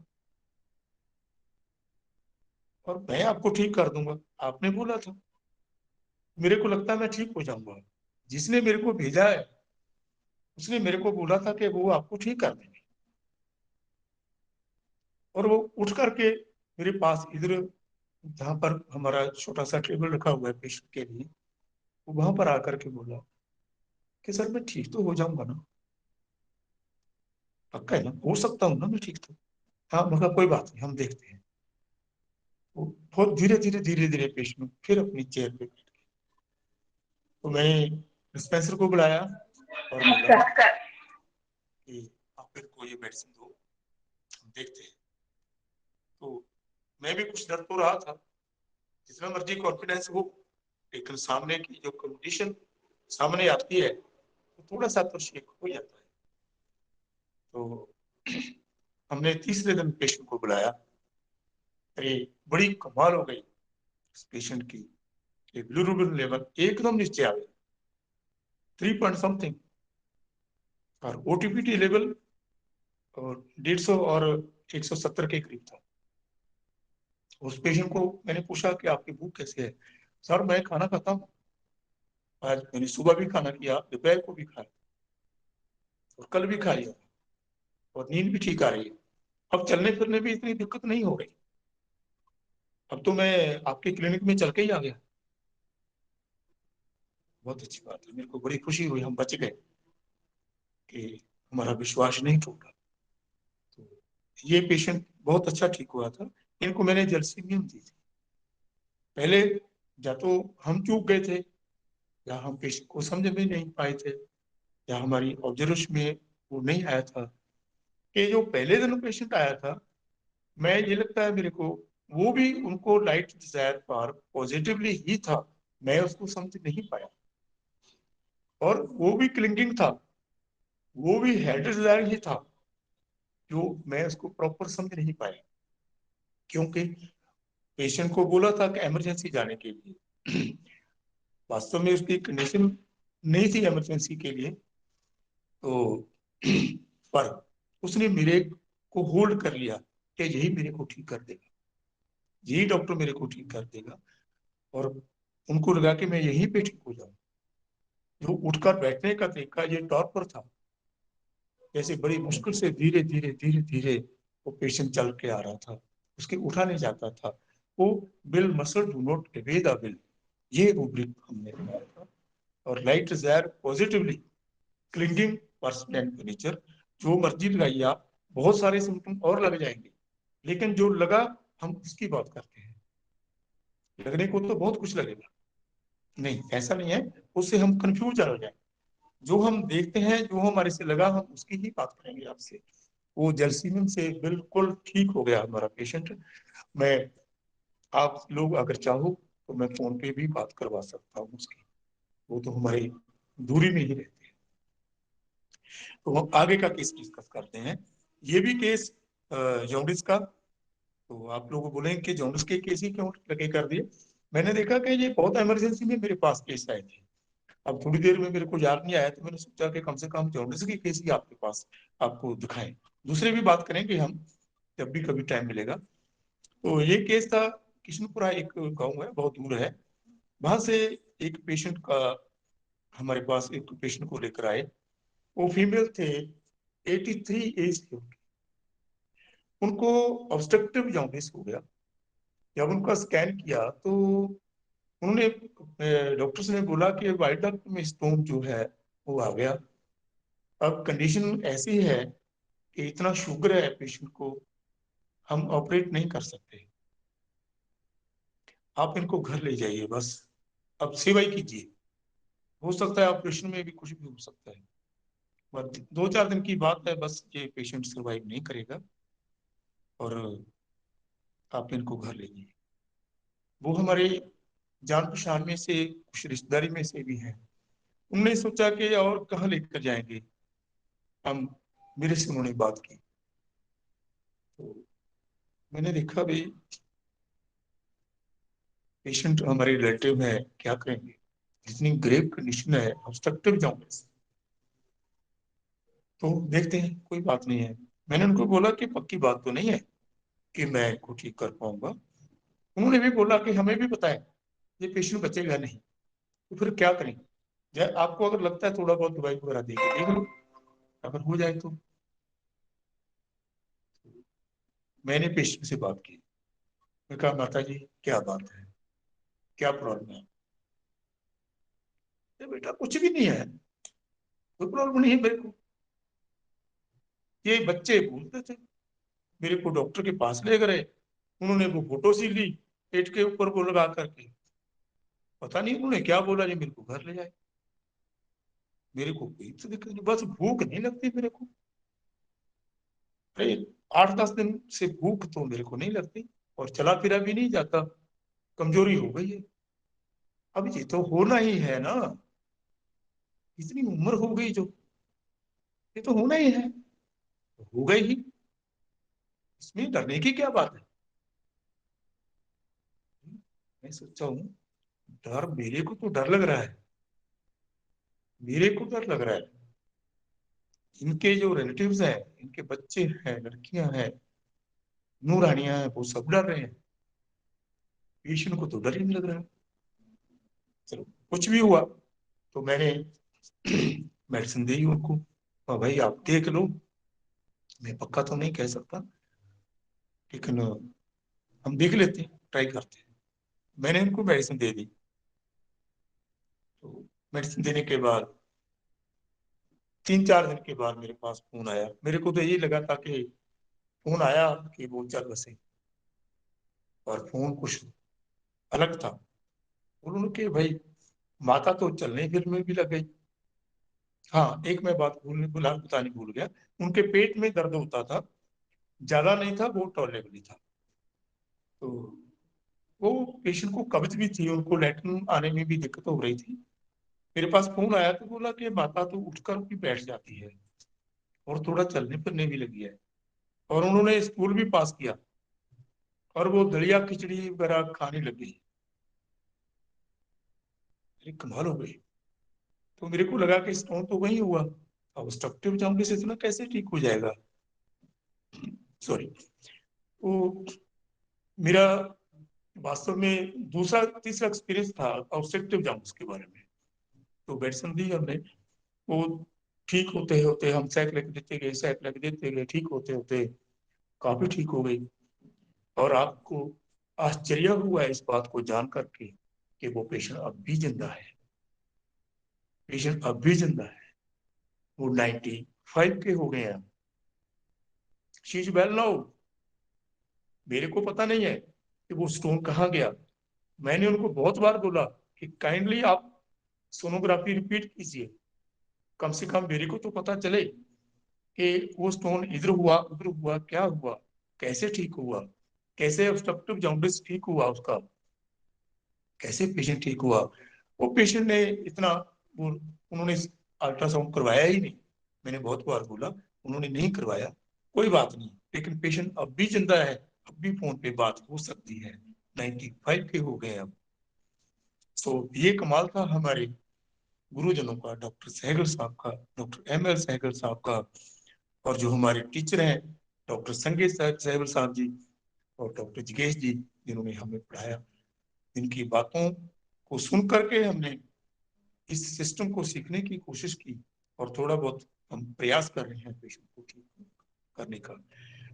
और मैं आपको ठीक कर दूंगा, आपने बोला था। मेरे को लगता है मैं ठीक हो जाऊंगा। जिसने मेरे को भेजा है उसने मेरे को बोला था कि वो आपको ठीक कर देंगे, और वो उठ करके मेरे पास इधर, जहाँ पर हमारा छोटा सा टेबल रखा हुआ है पेशेंट के लिए, वो वहां पर आकर के बोला कि सर मैं ठीक तो हो जाऊंगा ना, पक्का है ना, हो सकता हूँ ना मैं ठीक तो? हाँ मगर कोई बात नहीं, हम देखते हैं। वो बहुत धीरे धीरे पेशेंट फिर अपनी चेयर पे बैठ गया। तो मैंने डिस्पेंसर को बुलाया और बोला कि आप मेरे को ये मेडिसिन दो, हम देखते हैं। तो मैं भी कुछ डर तो रहा था, जितना मर्जी कॉन्फिडेंस हो, लेकिन सामने की जो कंडीशन सामने आती है तो थोड़ा सा तो शेक हो जाता है। तो हमने तीसरे दिन पेशेंट को बुलाया। अरे बड़ी कमाल हो गई इस पेशेंट की, बिलिरुबिन लेवल एकदम नीचे आ गया, 3 पॉइंट समथिंग, और ओटीपीटी लेवल और 150 और 170 के करीब था। उस पेशेंट को मैंने पूछा कि आपकी भूख कैसे है? सर मैं खाना खाता हूँ, आज मैंने सुबह भी खाना किया, दोपहर को भी खाया, और कल भी खा लिया, और नींद भी ठीक आ रही है, अब चलने फिरने भी इतनी दिक्कत नहीं हो रही, अब तो मैं आपके क्लिनिक में चल के ही आ गया। बहुत अच्छी बात है, मेरे को बड़ी खुशी हुई, हम बच गए कि हमारा विश्वास नहीं टूटा। तो ये पेशेंट बहुत अच्छा ठीक हुआ था। इनको मैंने जलसीमियम दी थी पहले, या तो हम चूक गए थे, या हम पेशेंट को समझ में नहीं पाए थे, या हमारी ऑब्जर्वेशन में वो नहीं आया था कि जो पहले दिन पेशेंट आया था, मैं ये लगता है मेरे को, वो भी उनको लाइट डिजायर पर पॉजिटिवली ही था, मैं उसको समझ नहीं पाया, और वो भी क्लिंगिंग था, वो भी हेड डिजायर ही था, जो मैं उसको प्रॉपर समझ नहीं पाया, क्योंकि पेशेंट को बोला था कि इमरजेंसी जाने के लिए। वास्तव में उसकी कंडीशन नहीं थी इमरजेंसी के लिए, तो पर उसने मेरे को होल्ड कर लिया कि यही मेरे को ठीक कर देगा, यही डॉक्टर मेरे को ठीक कर देगा, और उनको लगा कि मैं यहीं पे ठीक हो जाऊं। जो उठकर बैठने का तरीका ये टॉर्पर था, जैसे बड़ी मुश्किल से धीरे धीरे वो पेशेंट चल के आ रहा था, उसके उठा नहीं जाता था, वो bill muscle do not away the bill, ये रूब्रिक हमने बनाया था। और light desire positively clinging person and furniture, जो मर्जी लगाइए आप, बहुत सारे सिम्टम और लग जाएंगे, लेकिन जो लगा हम उसकी बात करते हैं, लगने को तो बहुत कुछ लगेगा, नहीं ऐसा नहीं है, उससे हम कंफ्यूज हो जाए, जो हम देखते हैं जो हमारे से लगा हम उसकी ही बात करेंगे आपसे। वो जलसीमन से बिल्कुल ठीक हो गया हमारा पेशेंट। मैं, आप लोग अगर चाहो तो मैं फोन पे भी बात करवा सकता हूँ उसकी, वो तो हमारी दूरी में ही रहती है। तो हम आगे का केस डिस्कस करते हैं। ये भी केस जॉन्डिस का, तो आप लोग बोलेंगे कि जॉन्डिस के केस ही क्यों लगे कर दिए। मैंने देखा कि ये बहुत इमरजेंसी में मेरे पास केस आए थे, अब थोड़ी देर में मेरे को याद नहीं आया, तो मैंने सोचा कि कम से कम जॉन्डिस के केस ही आपके पास आपको दिखाएं, दूसरे भी बात करेंगे हम जब भी कभी टाइम मिलेगा। तो ये केस था, किशनपुरा एक गांव है, बहुत दूर है, वहां से एक पेशेंट का, हमारे पास एक पेशेंट को लेकर आए, वो फीमेल थे, 83 एज थे उनकी, उनको ऑब्स्ट्रक्टिव जॉन्डिस हो गया। जब उनका स्कैन किया तो उन्होंने, डॉक्टर्स ने बोला कि वाइट डक्ट में स्टोन जो है वो आ गया। अब कंडीशन ऐसी है कि इतना शुगर है पेशेंट को, हम ऑपरेट नहीं कर सकते, आप इनको घर ले जाइए बस, अब सेवा ही कीजिए, हो सकता है ऑपरेशन में भी कुछ भी हो सकता है। बस 2-4 दिन की बात है, बस ये पेशेंट सर्वाइव नहीं करेगा और आप इनको घर ले जाइए। वो हमारे जान पहचान में से कुछ रिश्तेदारी में से भी हैं। उन्होंने सोचा कि और कहाँ लेकर जाएंगे, हम मेरे से उन्होंने बात की तो मैंने देखा भाई पेशेंट हमारे रिलेटिव है, क्या करेंगे, इतनी ग्रेव कंडीशन है, ऑब्स्ट्रक्टिव जॉन्डिस, तो देखते हैं, कोई बात नहीं है। मैंने उनको बोला कि पक्की बात तो नहीं है कि मैं इनको ठीक कर पाऊंगा। उन्होंने भी बोला कि हमें भी पता है ये पेशेंट बचेगा नहीं, तो फिर क्या करें, आपको अगर लगता है थोड़ा बहुत दवाई वगैरह देके देख लो, अगर हो जाए तो। मैंने पेशेंट से बात की, मैं कहा माता जी क्या बात है, क्या प्रॉब्लम है? बेटा कुछ भी नहीं है, कोई प्रॉब्लम नहीं है मेरे को। ये बच्चे बोलते थे, मेरे को डॉक्टर के पास ले गए, उन्होंने वो फोटो सी ली पेट के ऊपर वो लगा करके, पता नहीं उन्होंने क्या बोला जी मेरे को घर ले जाए। मेरे को कोई तो दिक्कत नहीं, बस भूख नहीं लगती मेरे को। अरे 8-10 दिन से भूख तो मेरे को नहीं लगती और चला फिरा भी नहीं जाता, कमजोरी हो गई है। अब ये तो होना ही है ना, इतनी उम्र हो गई जो, ये तो होना ही है, तो हो गई ही, इसमें डरने की क्या बात है। मैं सोचा हूँ डर, मेरे को तो डर लग रहा है, मेरे को डर लग रहा है। इनके जो रिलेटिव्स हैं, इनके बच्चे हैं, लड़कियां हैं, नूरानियां हैं, वो सब डर रहे हैं, पेशेंट को तो डर ही नहीं लग रहा है। चलो कुछ भी हुआ तो मैंने मेडिसिन दी उनको, और भाई आप देख लो, मैं पक्का तो नहीं कह सकता, लेकिन हम देख लेते हैं, ट्राई करते हैं। मैंने उनको मेडिसिन दे दी। तो मेडिसिन देने के बाद 3-4 दिन के बाद मेरे पास फोन आया, मेरे को तो यही लगा था कि फोन आया कि वो चल बसे, और फोन कुछ अलग था। उन्होंने कि भाई माता तो चलने फिरने में भी लग गई। हाँ एक मैं बात बतानी भूल गया, उनके पेट में दर्द होता था, ज्यादा नहीं था, वो टॉलरेबल था। तो वो पेशेंट को कब्ज भी थी, उनको लैट्रिन आने में भी दिक्कत हो रही थी। मेरे पास फोन आया तो बोला कि माता तो उठकर भी बैठ जाती है और थोड़ा चलने फिरने भी लगी है, और उन्होंने स्कूल भी पास किया, और वो दलिया खिचड़ी वगैरह खाने लगी। अरे कमाल हो गई। तो मेरे को लगा कि स्टोन तो वही हुआ, अब ऑब्स्ट्रक्टिव जॉन्डिस इतना कैसे ठीक हो जाएगा। सॉरी। तो मेरा वास्तव में दूसरा तीसरा एक्सपीरियंस था ऑब्स्ट्रक्टिव जॉन्डिस के बारे में। तो मेडिसिन दी हमने, वो ठीक होते होते हम सैक लेके देते गए, सैक लेके देते गए, ठीक होते होते काफी ठीक हो गई। और आपको आश्चर्य हुआ इस बात को जान करके कि वो पेशेंट अब भी जिंदा है, पेशेंट अब भी जिंदा है। वो 95 के हो गए हैं, शी इज वेल नाउ। मेरे को पता नहीं है कि वो स्टोन कहाँ गया। मैंने उनको बहुत बार बोला कि काइंडली आप सोनोग्राफी रिपीट कीजिए, कम से कम मेरे को तो पता चले कि वो स्टोन इधर हुआ उधर हुआ, क्या हुआ, कैसे ठीक हुआ, कैसे ऑब्स्ट्रक्टिव जॉन्डिस ठीक हुआ उसका, कैसे पेशेंट ठीक हुआ। वो पेशेंट ने इतना, वो उन्होंने अल्ट्रासाउंड करवाया ही नहीं। मैंने बहुत बार बोला, उन्होंने नहीं करवाया, कोई बात नहीं, लेकिन पेशेंट अब भी जिंदा है, अब भी फोन पे बात हो सकती है, 95 के हो गए अब। तो ये कमाल था हमारे गुरुजनों का, डॉक्टर सहगल साहब का, डॉक्टर एम एल सहगल साहब का, और जो हमारे टीचर हैं डॉक्टर संगीत सहगल साहब जी और डॉक्टर जिगेश जी, जिन्होंने हमें पढ़ाया। इनकी बातों को सुन करके हमने इस सिस्टम को सीखने की कोशिश की, और थोड़ा बहुत हम प्रयास कर रहे हैं पेशेंट को ठीक करने का।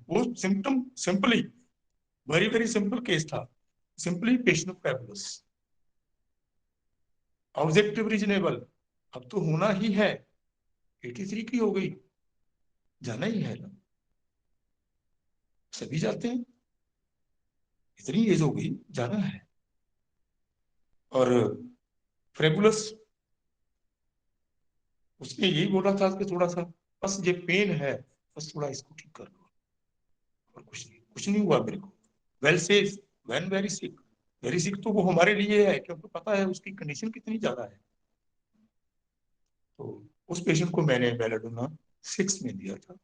वो symptom simply, very very simple case था, simply patient fabulous, objective reasonable. अब तो होना ही है, 83 की हो गई, जाना ही है ना, सभी जाते हैं, इतनी एज हो गई, जाना है। और फ्रेबुलस उसने यही बोला था कि थोड़ा सा बस ये पेन है, बस थोड़ा इसको ठीक कर लो, और कुछ नहीं हुआ मेरे को। वेल से वैन वेरी सिक तो वो हमारे लिए है, क्योंकि पता है उसकी कंडीशन कितनी ज्यादा है। तो उस पेशेंट को मैंने बेलाडोना 6 में दिया था,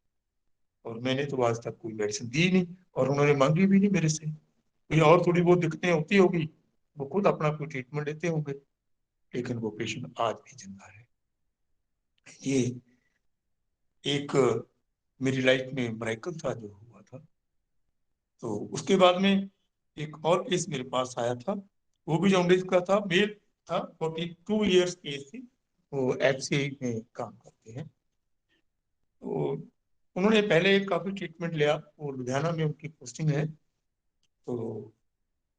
और मैंने तो आज तक कोई मेडिसिन दी नहीं, और उन्होंने मांगी भी नहीं मेरे से। कोई और थोड़ी बहुत दिक्कतें होती होगी, वो खुद अपना कोई ट्रीटमेंट लेते होंगे, लेकिन वो पेशेंट आज भी जिंदा है। ये एक मेरी लाइफ में मिरेकल था जो हुआ था। तो उसके बाद में एक और केस मेरे पास आया था, वो भी जॉन्डिस का था, मेल था, 42 ईयर्स की एज थी, वो एफसीआई में काम करते हैं। तो उन्होंने पहले काफी ट्रीटमेंट लिया, वो लुधियाना में उनकी पोस्टिंग है। तो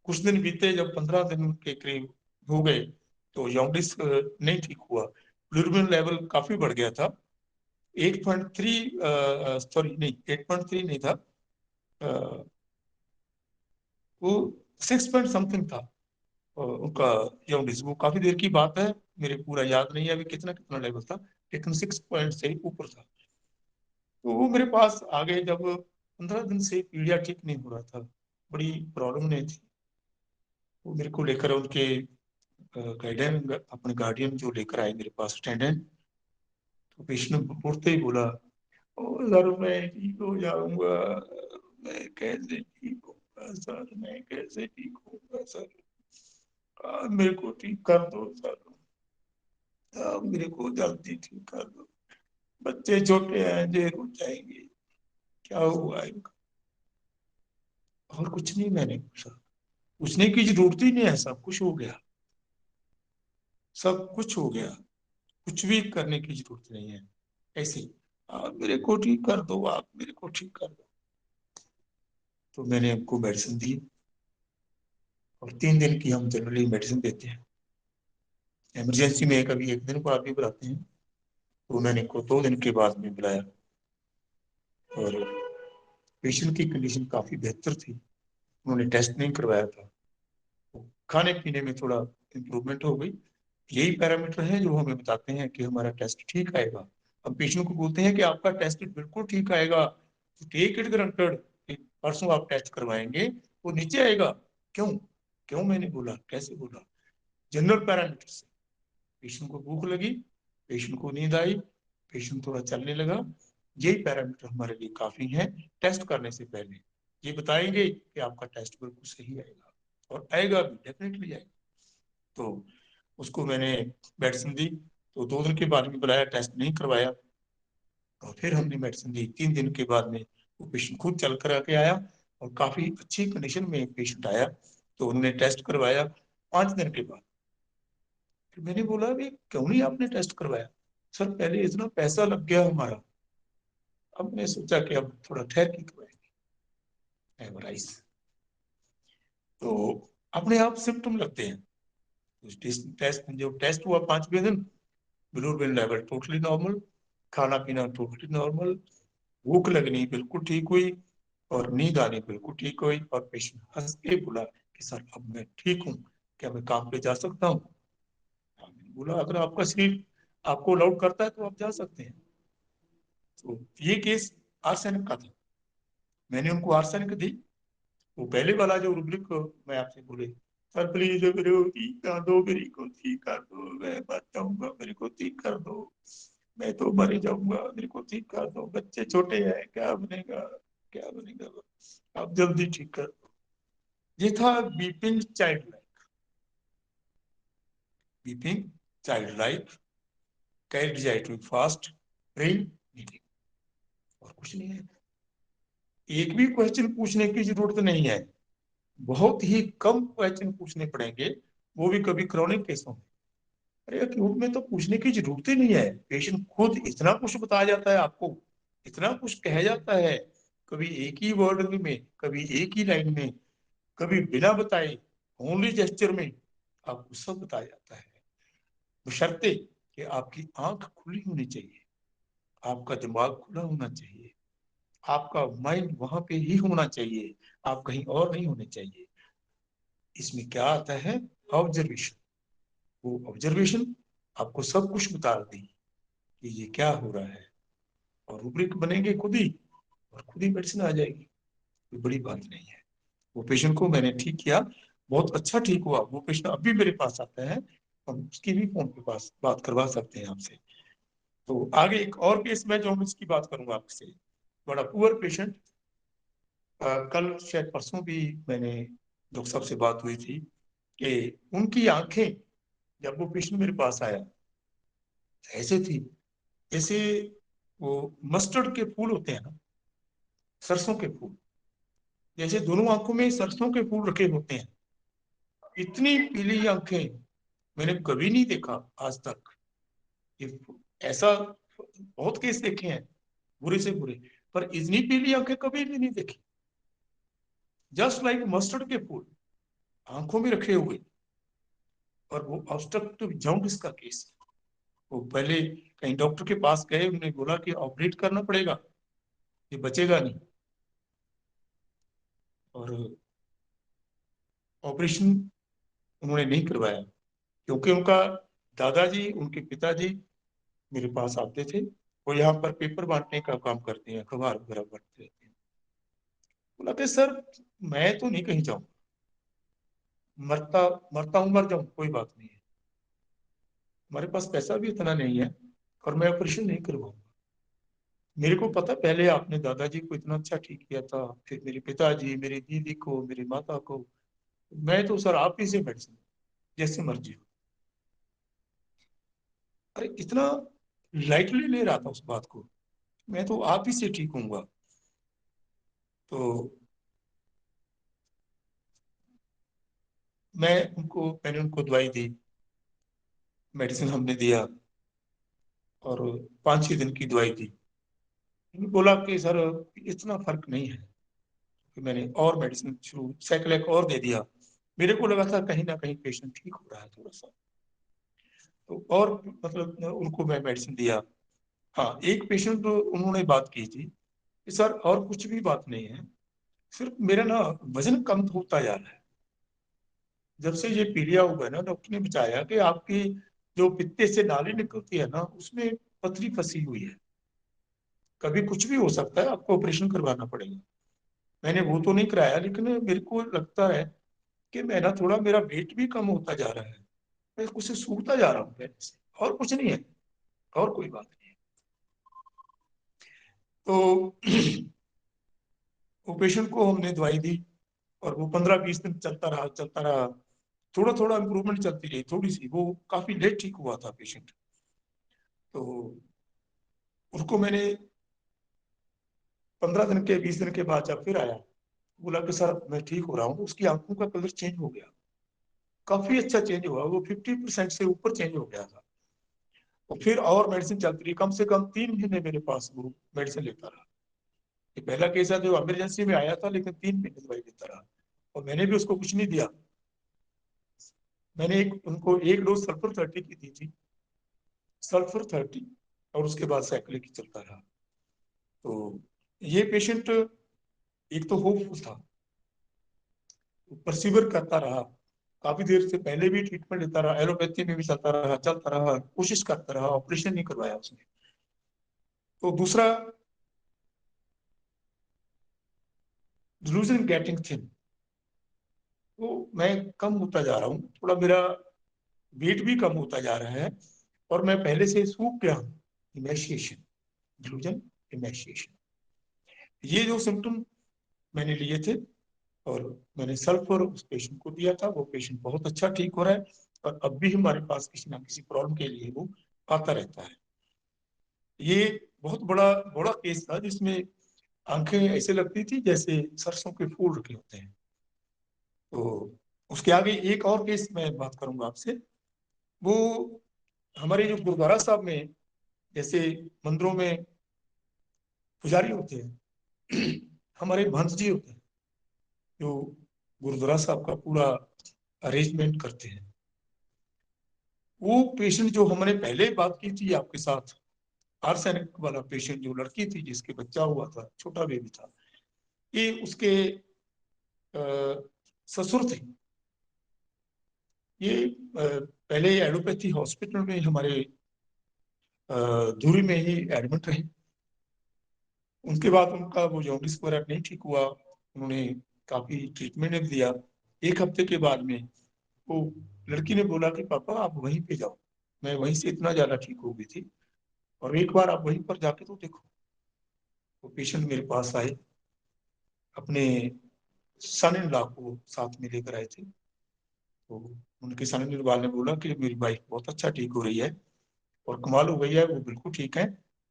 कुछ दिन बीते, जब 15 दिन के करीब हो गए, तो जॉन्डिस नहीं ठीक हुआ, बिलिरुबिन लेवल काफी बढ़ गया था। 8.3, सॉरी नहीं, 8.3 नहीं था, वो 6 पॉइंट समथिंग था उनका जॉन्डिस। वो काफी देर की बात है, मेरे पूरा याद नहीं है अभी कितना कितना लेवल था, लेकिन 6 पॉइंट से ऊपर था। तो वो मेरे पास आ गए जब 15 दिन से पीलिया ठीक नहीं हो रहा था, बड़ी प्रॉब्लम नहीं थी। वो मेरे को लेकर उनके गाइडेंस, अपने गार्डियन जो लेकर आए मेरे पास अटेंडेंट, तो पेशेंट उठते ही बोला, ओ सर मैं ठीक हो जाऊंगा, मैं कैसे ठीक होऊंगा सर, मैं कैसे ठीक होऊंगा सर, मेरे को ठीक कर दो सर, मेरे को जल्दी ठीक कर दो, बच्चे छोटे हैं जे रुक जाएंगे, क्या हुआ इनका। और कुछ नहीं मैंने पूछा, पूछने की जरूरत ही नहीं है, सब कुछ हो गया, सब कुछ हो गया, कुछ भी करने की जरूरत नहीं है। ऐसे आप मेरे को ठीक कर दो, आप मेरे को ठीक कर दो। तो मैंने उनको मेडिसिन दी, और 3 दिन की हम जनरली मेडिसिन देते हैं। इमरजेंसी में कभी एक दिन बाद भी बुलाते हैं, तो मैंने को 2 दिन के बाद में बुलाया, और पेशेंट की कंडीशन काफी बेहतर थी। उन्होंने टेस्ट नहीं करवाया था, तो खाने पीने में थोड़ा इम्प्रूवमेंट हो गई। यही पैरामीटर है जो हमें बताते हैं कि हमारा टेस्ट ठीक आएगा। हम पेशेंट को बोलते हैं कि आपका टेस्ट बिल्कुल ठीक आएगा, टेक इट ग्रांटेड, परसों आप टेस्ट करवाएंगे वो नीचे आएगा। क्यों क्यों मैंने बोला, कैसे बोला, जनरल पैरामीटर से। पेशेंट को भूख लगी, पेशेंट को नींद आई, पेशेंट थोड़ा चलने लगा, यही पैरामीटर हमारे लिए काफी है। टेस्ट करने से पहले ये बताएंगे कि आपका टेस्ट बिल्कुल सही आएगा, और आएगा भी, डेफिनेटली आएगा। तो उसको मैंने मेडिसिन दी, तो 2 दिन के बाद में बुलाया, टेस्ट नहीं करवाया, और फिर हमने मेडिसिन दी। 3 दिन के बाद में वो पेशेंट खुद चल कर आके आया, और काफी अच्छी कंडीशन में पेशेंट आया। तो उन्होंने टेस्ट करवाया 5 दिन के बाद। फिर मैंने बोला भी क्यों नहीं आपने टेस्ट करवाया। सर पहले इतना पैसा लग गया हमारा, अब मैं सोचा कि अब थोड़ा ठहर के करवाएंगे एमआरआई। तो अपने आप सिम्टम लगते हैं। टेस्ट जो टेस्ट हुआ 5वें दिन, बिलिरुबिन लेवल टोटली नॉर्मल, खाना पीना टोटली नॉर्मल, भूख लगनी बिल्कुल ठीक हुई, और नींद आनी बिल्कुल ठीक हुई, और पेशेंट हंस के बोला कि सर अब मैं ठीक हूँ, क्या मैं काम पे जा सकता हूँ। मैंने बोला अगर आपका शरीर आपको अलाउड करता है तो आप जा सकते हैं। तो ये केस आर्सेनिक का था, मैंने उनको आर्सेनिक दी। वो पहले वाला जो रुब्रिक मैं आपसे बोले, सर प्लीज मेरे को ठीक कर दो, मेरे को ठीक कर दो, मैं मर जाऊंगा, मेरे को ठीक कर दो, मैं तो मर ही जाऊंगा, मेरे को ठीक कर दो, बच्चे छोटे हैं, क्या बनेगा, क्या बनेगा, आप जल्दी ठीक कर दो। ये था beeping child like, beeping child like, carried fast, brain meeting, और कुछ नहीं है। एक भी क्वेश्चन पूछने की जरूरत नहीं है, बहुत ही कम क्वेश्चन पूछने पड़ेंगे, वो भी कभी क्रॉनिक केसों में। अरे एक्यूट में तो पूछने की जरूरत ही नहीं है, पेशेंट खुद इतना कुछ बता जाता है आपको, इतना कुछ कह जाता है, कभी एक ही वर्ड में, कभी एक ही लाइन में, कभी बिना बताए ओनली जेस्चर में आपको सब बताया जाता है। बशर्ते कि आपकी आंख खुली होनी चाहिए, आपका दिमाग खुला होना चाहिए, आपका माइंड वहां पे ही होना चाहिए, आप कहीं और नहीं होने चाहिए। इसमें क्या आता है, ऑब्जर्वेशन। वो ऑब्जर्वेशन आपको सब कुछ बता देगी کہ یہ کیا ہو رہا ہے, اور روبرک بنیں گے خود ہی اور خود ہی میڈیسن آ جائے گی. کوئی بڑی بات نہیں ہے. وہ پیشنٹ کو میں نے ٹھیک کیا, بہت اچھا ٹھیک ہوا. وہ پیشنٹ اب بھی میرے پاس آتا ہے, ہم اس کی بھی فون پہ بات کروا سکتے ہیں آپ سے. تو آگے ایک اور کیس میں جو ہم اس کی بات کروں گا آپ سے, بڑا پور پیشنٹ. کل شاید پرسوں بھی میں نے ڈاکٹر صاحب سے بات ہوئی تھی کہ ان کی آنکھیں, جب وہ پیشنٹ میرے پاس آیا ایسے تھی جیسے وہ مسٹرڈ کے پھول ہوتے ہیں نا, سرسوں کے پھول, جیسے دونوں آنکھوں میں سرسوں کے پھول رکھے ہوتے ہیں. اتنی پیلی آنکھیں میں نے کبھی نہیں دیکھا آج تک. ایسا بہت کیس دیکھے ہیں برے سے برے, پر اتنی پیلی آنکھیں کبھی بھی نہیں دیکھی. جسٹ لائک مسٹرڈ کے پھول آنکھوں میں رکھے ہوئے. اور وہ آبسٹرکٹیو جونڈس کا کیس. وہ پہلے کہیں ڈاکٹر کے پاس گئے, انہوں نے بولا کہ آپریٹ کرنا پڑے گا, یہ بچے گا نہیں. اور آپریشن انہوں نے نہیں کروایا, کیونکہ ان کا دادا جی, ان کے پتا جی میرے پاس آتے تھے. وہ یہاں پر پیپر بانٹنے کا کام کرتے ہیں, اخبار وغیرہ بانٹتے رہتے ہیں. بولا کہ سر میں تو نہیں کہیں جاؤں, مرتا ہوں مر جاؤں کوئی بات نہیں ہے, ہمارے پاس پیسہ بھی اتنا نہیں ہے اور میں آپریشن نہیں کرواؤں گا. میرے کو پتا پہلے آپ نے دادا جی کو اتنا اچھا ٹھیک کیا تھا, پھر میرے پتا جی, میری دیدی کو, میری ماتا کو. میں تو سر آپ ہی سے میڈیسن جیسے مرضی ہو. ارے اتنا لائٹلی لے رہا تھا اس بات کو, میں تو آپ ہی سے ٹھیک ہوں گا. تو میں نے ان کو دوائی دی, میڈیسن ہم نے دیا, اور 5-6 دن کی دوائی دی. بولا کہ سر اتنا فرق نہیں ہے, کہ میں نے اور میڈیسن سائیکلک اور دے دیا. میرے کو لگا تھا کہیں نہ کہیں پیشنٹ ٹھیک ہو رہا ہے تھوڑا سا, تو اور مطلب ان کو میں میڈیسن دیا. ہاں ایک پیشنٹ انہوں نے بات کی تھی کہ سر اور کچھ بھی بات نہیں ہے, صرف میرا نا وزن کم ہوتا جا رہا ہے. جب سے یہ پیلیا ہوا ہے نا, ڈاکٹر نے بتایا کہ آپ کی جو پتے سے نالی نکلتی ہے نا, اس میں پتری پھنسی ہوئی ہے, کبھی کچھ بھی ہو سکتا ہے, آپ کو آپریشن کروانا پڑے گا. میں نے وہ تو نہیں کرایا, لیکن میرے کو لگتا ہے کہ میرا تھوڑا میرا ویٹ بھی کم ہوتا جا رہا ہے, میں کچھ سوکھتا جا رہا ہوں پہلے سے, اور کچھ نہیں ہے, اور کوئی بات نہیں ہے. تو وہ پیشنٹ کو ہم نے دوائی دی, اور وہ 15-20 دن چلتا رہا. تھوڑا تھوڑا امپروومنٹ چلتی رہی, تھوڑی سی. وہ کافی لیٹ ٹھیک ہوا تھا پیشنٹ. تو اس کو میں نے 15 دن کے 20 دن کے بعد جب پھر آیا, بولا کہ سر میں ٹھیک ہو رہا ہوں. اس کی آنکھوں کا کلر چینج ہو گیا, کافی اچھا چینج ہوا, وہ 50% سے اوپر چینج ہو گیا تھا. اور پھر اور میڈیسن چلتی رہی, کم سے کم 3 مہینے میرے پاس وہ میڈیسن لیتا رہا. یہ پہلا کیس ہے جو ایمرجنسی میں آیا تھا, لیکن 3 مہینے دوائی لیتا رہا, اور میں نے بھی اس کو کچھ نہیں دیا. میں نے ان کو 1 ڈوز سلفر 30 کی دی تھی, سلفر 30, اور اس کے بعد سائیکلک چلتا رہا. تو یہ پیشنٹ ایک تو ہوپ فل تھا, پرسیور کرتا رہا, کافی دیر سے پہلے بھی ٹریٹمنٹ لیتا رہا, ایلوپیتھی میں بھی چلتا رہا, کوشش کرتا رہا, آپریشن نہیں کروایا اس نے. تو دوسرا delusion getting thin, تو میں کم ہوتا جا رہا ہوں, تھوڑا میرا ویٹ بھی کم ہوتا جا رہا ہے, اور میں پہلے سے سوکھ گیا ہوں. ایمیشیشن, delusion, ایمیشیشن, یہ جو سمٹم میں نے لیے تھے, اور میں نے سلفر اس پیشنٹ کو دیا تھا. وہ پیشنٹ بہت اچھا ٹھیک ہو رہا ہے, اور اب بھی ہمارے پاس کسی نہ کسی پرابلم کے لیے وہ آتا رہتا ہے. یہ بہت بڑا کیس تھا, جس میں آنکھیں ایسے لگتی تھی جیسے سرسوں کے پھول رکھے ہوتے ہیں. تو اس کے آگے ایک اور کیس میں بات کروں گا آپ سے. وہ ہمارے جو گرودوارا صاحب میں جیسے مندروں میں پجاری ہوتے ہیں, ہمارے بھنس جی ہوتے ہیں جو گرودوارا صاحب کا پورا ارینجمنٹ کرتے ہیں. وہ پیشنٹ جو ہم نے پہلے بات کی تھی آپ کے ساتھ, آرسینک والا پیشنٹ, جو لڑکی تھی جس کے بچہ ہوا تھا, چھوٹا بیبی تھا, یہ اس کے سسر تھے. یہ پہلے ایلوپیتھی ہاسپٹل میں ہمارے धूरी में ही एडमिट रहे। उसके बाद उनका वो जॉन्डिस वगैरह नहीं ठीक हुआ, उन्होंने काफी ट्रीटमेंट दिया। एक हफ्ते के बाद में वो लड़की ने बोला कि पापा आप वहीं पे जाओ, मैं वहीं से इतना ज्यादा ठीक हो गई थी, और एक बार आप वहीं पर जाके तो देखो। वो पेशेंट मेरे पास आए, अपने सन इन लॉ को साथ में लेकर आए थे। तो उनके सन इन लॉ ने बोला कि मेरी वाइफ बहुत अच्छा ठीक हो रही है और कमाल हो गई है, वो बिल्कुल ठीक है,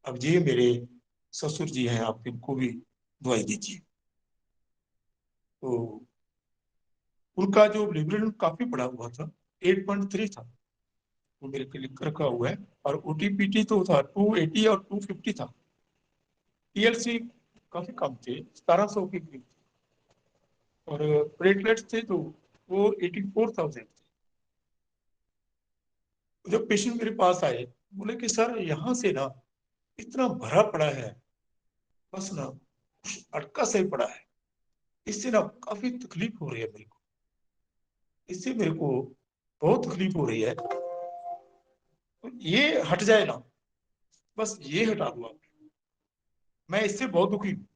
अब ये मेरे ससुर जी हैं, आप इनको भी दवाई दीजिए। तो उनका जो लिवर काफी बड़ा हुआ था, 8.3 था, वो मेरे को लिख कर रखा हुआ है, और ओटीपीटी तो था 280 और 250 था। टीएलसी काफी कम थे, 1700 के करीब, और प्लेटलेट्स थे तो वो 84,000 थे। जब पेशेंट मेरे पास आए, बोले कि सर यहाँ से ना इतना भरा पड़ा है, बस ना कुछ अटका सही पड़ा है, इससे ना काफी तकलीफ हो रही है मेरे को, इससे मेरे को बहुत तकलीफ हो रही है, तो ये हट जाए ना, बस ये हटा दो आप, मैं इससे बहुत दुखी हूँ।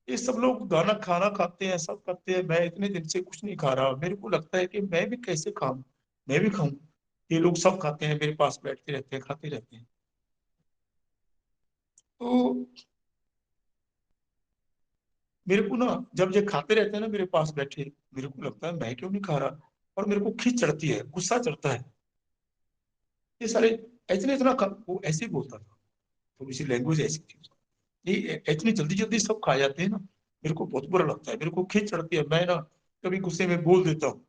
ये सब लोग दाना खाना खाते हैं, सब खाते हैं, मैं इतने दिन से कुछ नहीं खा रहा, मेरे को लगता है कि मैं भी कैसे खाऊं, मैं भी खाऊं। ये लोग सब खाते हैं, मेरे पास बैठते रहते हैं, खाते रहते हैं। तो मेरे को ना जब ये खाते रहते हैं ना मेरे पास बैठे, मेरे को लगता है मैं क्यों नहीं खा रहा, और मेरे को खींच चढ़ती है, गुस्सा चढ़ता है। ये सारे वो ऐसे ही बोलता था, थोड़ी सी लैंग्वेज ऐसी थी। ये इतनी जल्दी जल्दी सब खा जाते हैं ना, मेरे को बहुत बुरा लगता है, मेरे को खींच चढ़ती है, मैं ना कभी गुस्से में बोल देता हूँ।